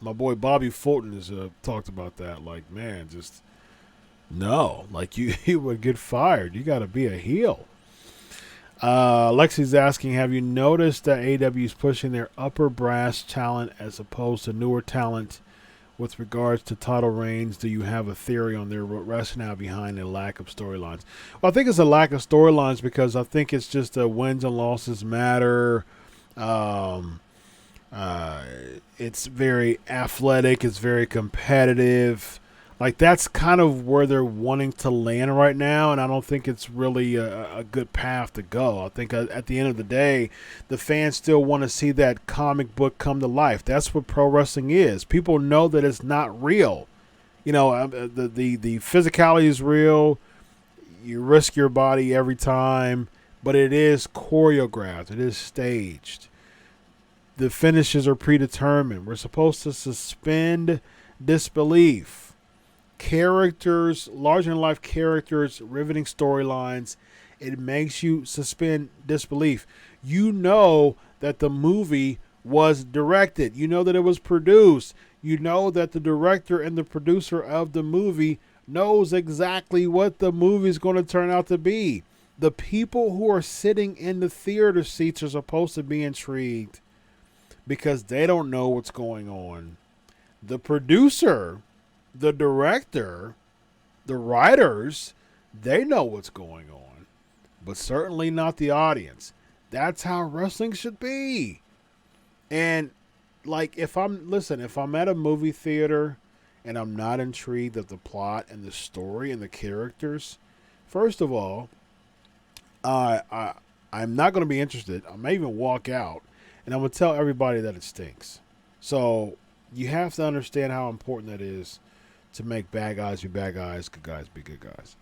boy Bobby Fulton has talked about that. Like, man, just no. Like, you would get fired. You got to be a heel. Lexi's asking, have you noticed that AEW is pushing their upper brass talent as opposed to newer talent with regards to title reigns? Do you have a theory on their rationale behind the lack of storylines? Well, I think it's a lack of storylines because I think it's just wins and losses matter. It's very athletic. It's very competitive. Like, that's kind of where they're wanting to land right now, and I don't think it's really a good path to go. I think at the end of the day, the fans still want to see that comic book come to life. That's what pro wrestling is. People know that it's not real. You know, the physicality is real. You risk your body every time, but it is choreographed. It is staged. The finishes are predetermined. We're supposed to suspend disbelief. Characters, larger-than-life characters, riveting storylines. It makes you suspend disbelief. You know that the movie was directed. You know that it was produced. You know that the director and the producer of the movie knows exactly what the movie is going to turn out to be. The people who are sitting in the theater seats are supposed to be intrigued because they don't know what's going on. The producer, the director, the writers, they know what's going on, but certainly not the audience. That's how wrestling should be. And like, if I'm at a movie theater and I'm not intrigued at the plot and the story and the characters, first of all, I'm not going to be interested. I may even walk out and I'm going to tell everybody that it stinks. So you have to understand how important that is to make bad guys be bad guys, good guys be good guys.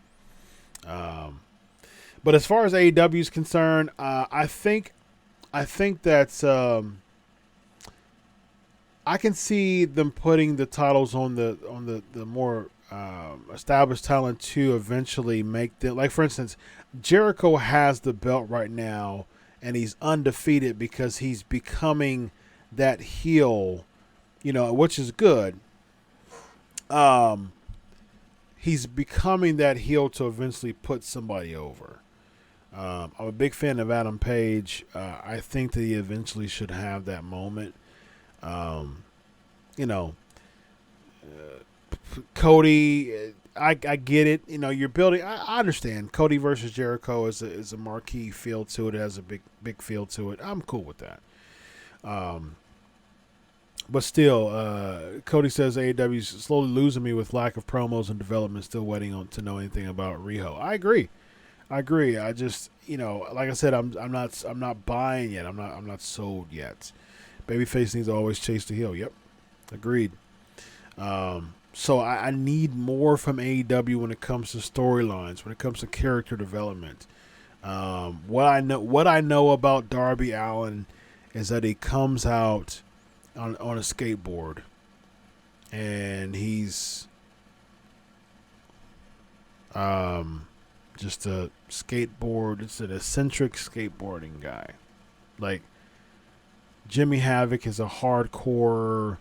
But as far as AEW is concerned, I think that I can see them putting the titles on the more established talent to eventually make them. Like, for instance, Jericho has the belt right now, and he's undefeated because he's becoming that heel, which is good. He's becoming that heel to eventually put somebody over. I'm a big fan of Adam Page. I think that he eventually should have that moment. Cody, I get it. You're building. I understand. Cody versus Jericho is a marquee feel to it. It has a big feel to it. I'm cool with that. But still, Cody says AEW is slowly losing me with lack of promos and development. Still waiting to know anything about Riho. I agree. I just, like I said, I'm not buying yet. I'm not sold yet. Babyface needs to always chase the heel. Yep, agreed. So I need more from AEW when it comes to storylines, when it comes to character development. What I know about Darby Allin is that he comes out on a skateboard, and he's just a skateboard. It's an eccentric skateboarding guy. Like, Jimmy Havoc is a hardcore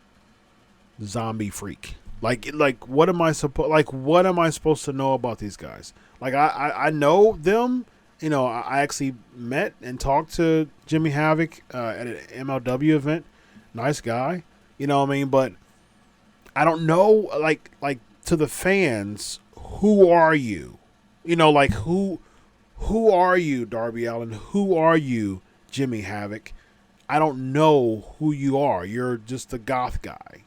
zombie freak. Like what am I supposed to know about these guys? Like, I know them. I actually met and talked to Jimmy Havoc at an MLW event. Nice guy, but I don't know, like to the fans, who are you? Who are you, Darby Allin? Who are you, Jimmy Havoc? I don't know who you are. You're just a goth guy.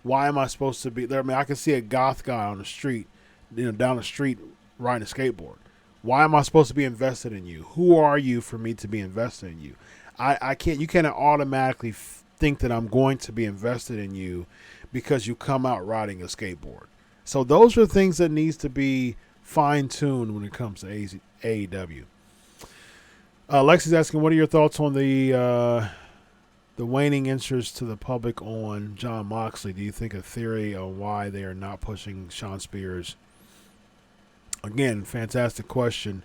Why am I supposed to be there? I mean, I can see a goth guy on the street, down the street riding a skateboard. Why am I supposed to be invested in you? Who are you for me to be invested in you? I can't. You can't automatically think that I'm going to be invested in you because you come out riding a skateboard. So those are things that needs to be fine-tuned when it comes to AEW. Lexi's asking, what are your thoughts on the waning interest to the public on Jon Moxley? Do you think a theory on why they are not pushing Shawn Spears? Again, fantastic question.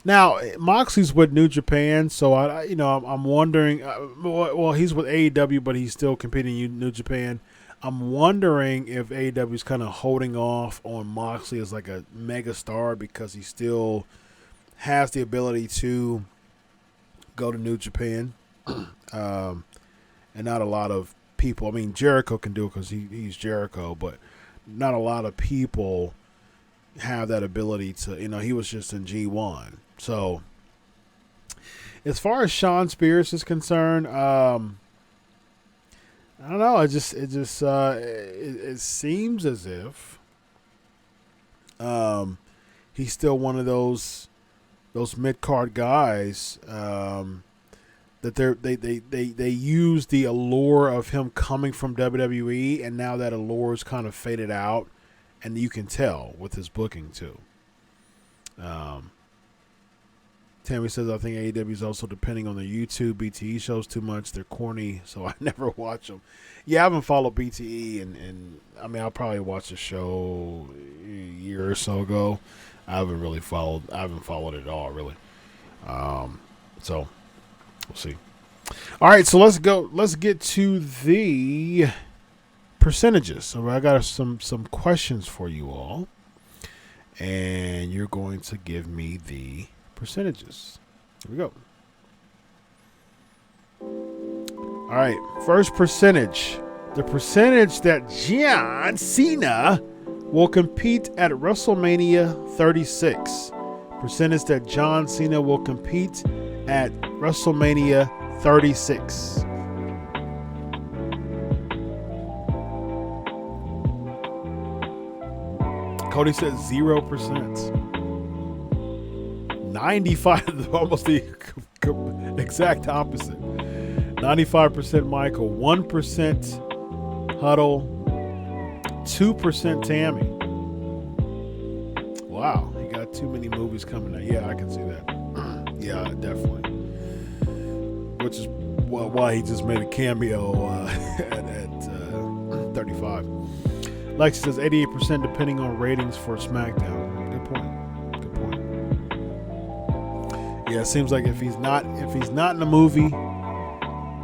Now Moxley's with New Japan, so I'm wondering. Well, he's with AEW, but he's still competing in New Japan. I'm wondering if AEW is kind of holding off on Moxley as like a mega star because he still has the ability to go to New Japan, and not a lot of people. I mean, Jericho can do it because he's Jericho, but not a lot of people have that ability to. He was just in G1. So, as far as Shawn Spears is concerned, I don't know. It seems as if he's still one of those mid-card guys that they use the allure of him coming from WWE, and now that allure is kind of faded out, and you can tell with his booking too. Tammy says, I think AEW is also depending on the YouTube BTE shows too much. They're corny, so I never watch them. Yeah, I haven't followed BTE, and I mean, I'll probably watch the show a year or so ago. I haven't followed it at all, really. So we'll see. All right, so let's get to the percentages. So I got some questions for you all, and you're going to give me the percentages. Here we go. All right, first percentage. The percentage that John Cena will compete at WrestleMania 36. Percentage that John Cena will compete at WrestleMania 36. Cody says 0%. 95, almost the exact opposite. 95% Michael, 1% Huddle, 2% Tammy. Wow, he got too many movies coming out. Yeah, I can see that. Yeah, definitely. Which is why he just made a cameo at 35. Lexi says 88% depending on ratings for SmackDown. Good point. Yeah, it seems like if he's not in the movie,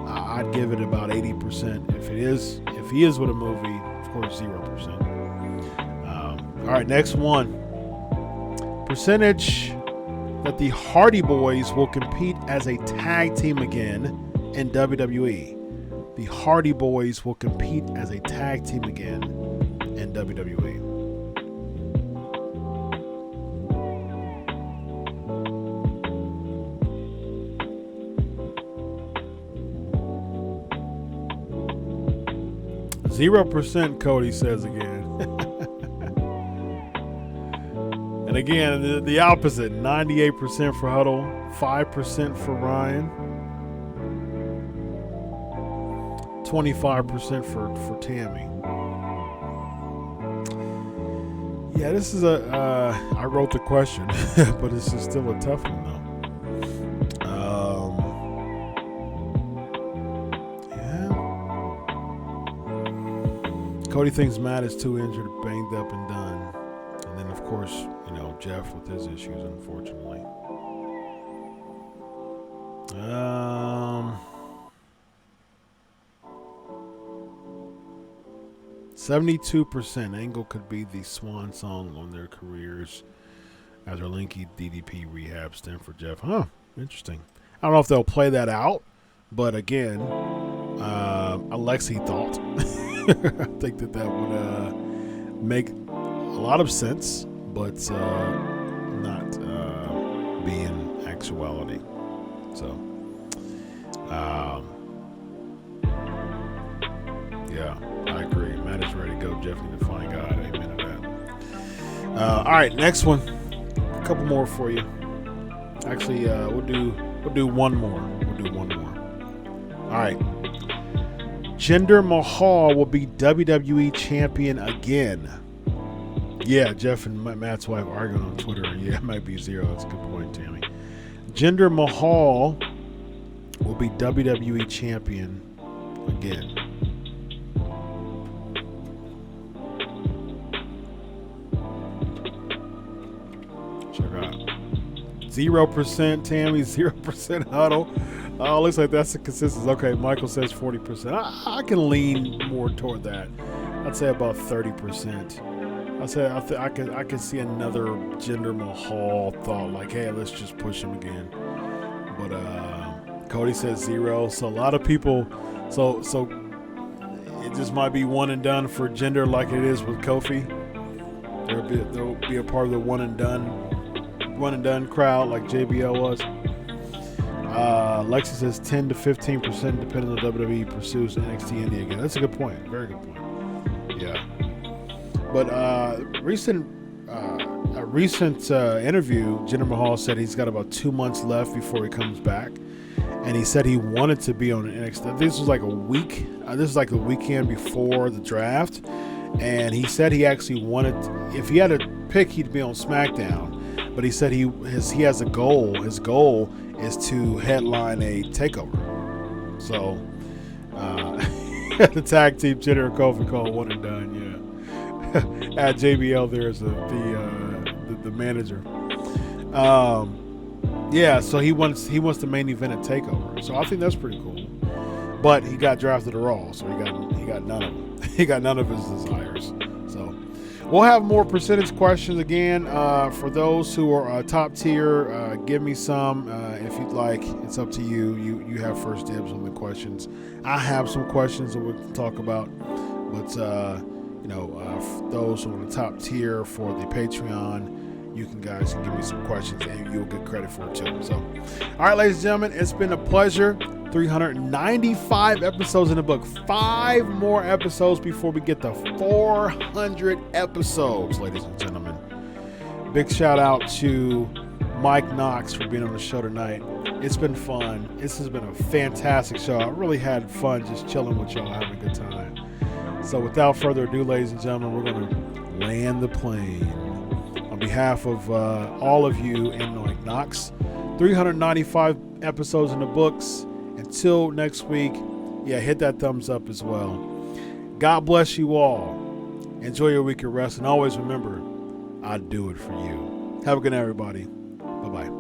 I'd give it about 80%. If he is with a movie, of course 0%. All right, next one. Percentage that the Hardy Boys will compete as a tag team again in WWE. The Hardy Boys will compete as a tag team again in WWE. %, Cody says again. And again, the opposite, 98% for Huddle, 5% for Ryan, 25% for Tammy. Yeah, this is I wrote the question, but this is still a tough one though. Cody thinks Matt is too injured, banged up, and done. And then, of course, Jeff with his issues, unfortunately. 72% Angle could be the swan song on their careers as their Linky DDP rehab stint for Jeff. Huh, interesting. I don't know if they'll play that out, but again, Alexi thought. I think that would make a lot of sense, but not be in actuality. So, yeah, I agree. Matt is ready to go. Jeff need to find God. Amen to that. All right, next one. A couple more for you. Actually, we'll do one more. All right. Jinder Mahal will be WWE champion again. Yeah, Jeff and Matt's wife arguing on Twitter. Yeah, it might be 0. That's a good point, Tammy. Jinder Mahal will be WWE champion again. Check out 0% Tammy, 0% Huddle. Oh, looks like that's the consistency. Okay, Michael says 40%. I can lean more toward that. I'd say about 30%. I could see another Jinder Mahal thought like, hey, let's just push him again. But Cody says 0. So a lot of people. So it just might be one and done for Jinder like it is with Kofi. There'll be a part of the one and done crowd like JBL was. Lexi says 10 to 15% depending on WWE pursues NXT India again. That's a good point. Very good point. Yeah. But a recent interview, Jinder Mahal said he's got about 2 months left before he comes back. And he said he wanted to be on NXT. This was like a week. This is like the weekend before the draft. And he said he actually wanted, if he had to pick, he'd be on SmackDown. But he said he has a goal. His goal is to headline a takeover. So the tag team Jinder and Kofi called one and done. Yeah, at JBL there's the manager. Yeah, so he wants the main event at takeover. So I think that's pretty cool. But he got drafted to Raw, so he got none of them. He got none of his desires. So we'll have more percentage questions again. For those who are top tier, give me some if you'd like. It's up to you. You have first dibs on the questions. I have some questions that we can talk about. But, for those who are on the top tier for the Patreon, you guys can give me some questions and you'll get credit for it too. So, all right, ladies and gentlemen, it's been a pleasure. 395 episodes in the book. 5 more episodes before we get to 400 episodes, ladies and gentlemen. Big shout out to Mike Knox for being on the show tonight. It's been fun. This has been a fantastic show. I really had fun just chilling with y'all, having a good time. So without further ado, ladies and gentlemen, we're going to land the plane. On behalf of all of you in Knox, 395 episodes in the books. Until next week, hit that thumbs up as well. God bless you all. Enjoy your week of rest. And always remember, I do it for you. Have a good night, everybody. Bye-bye.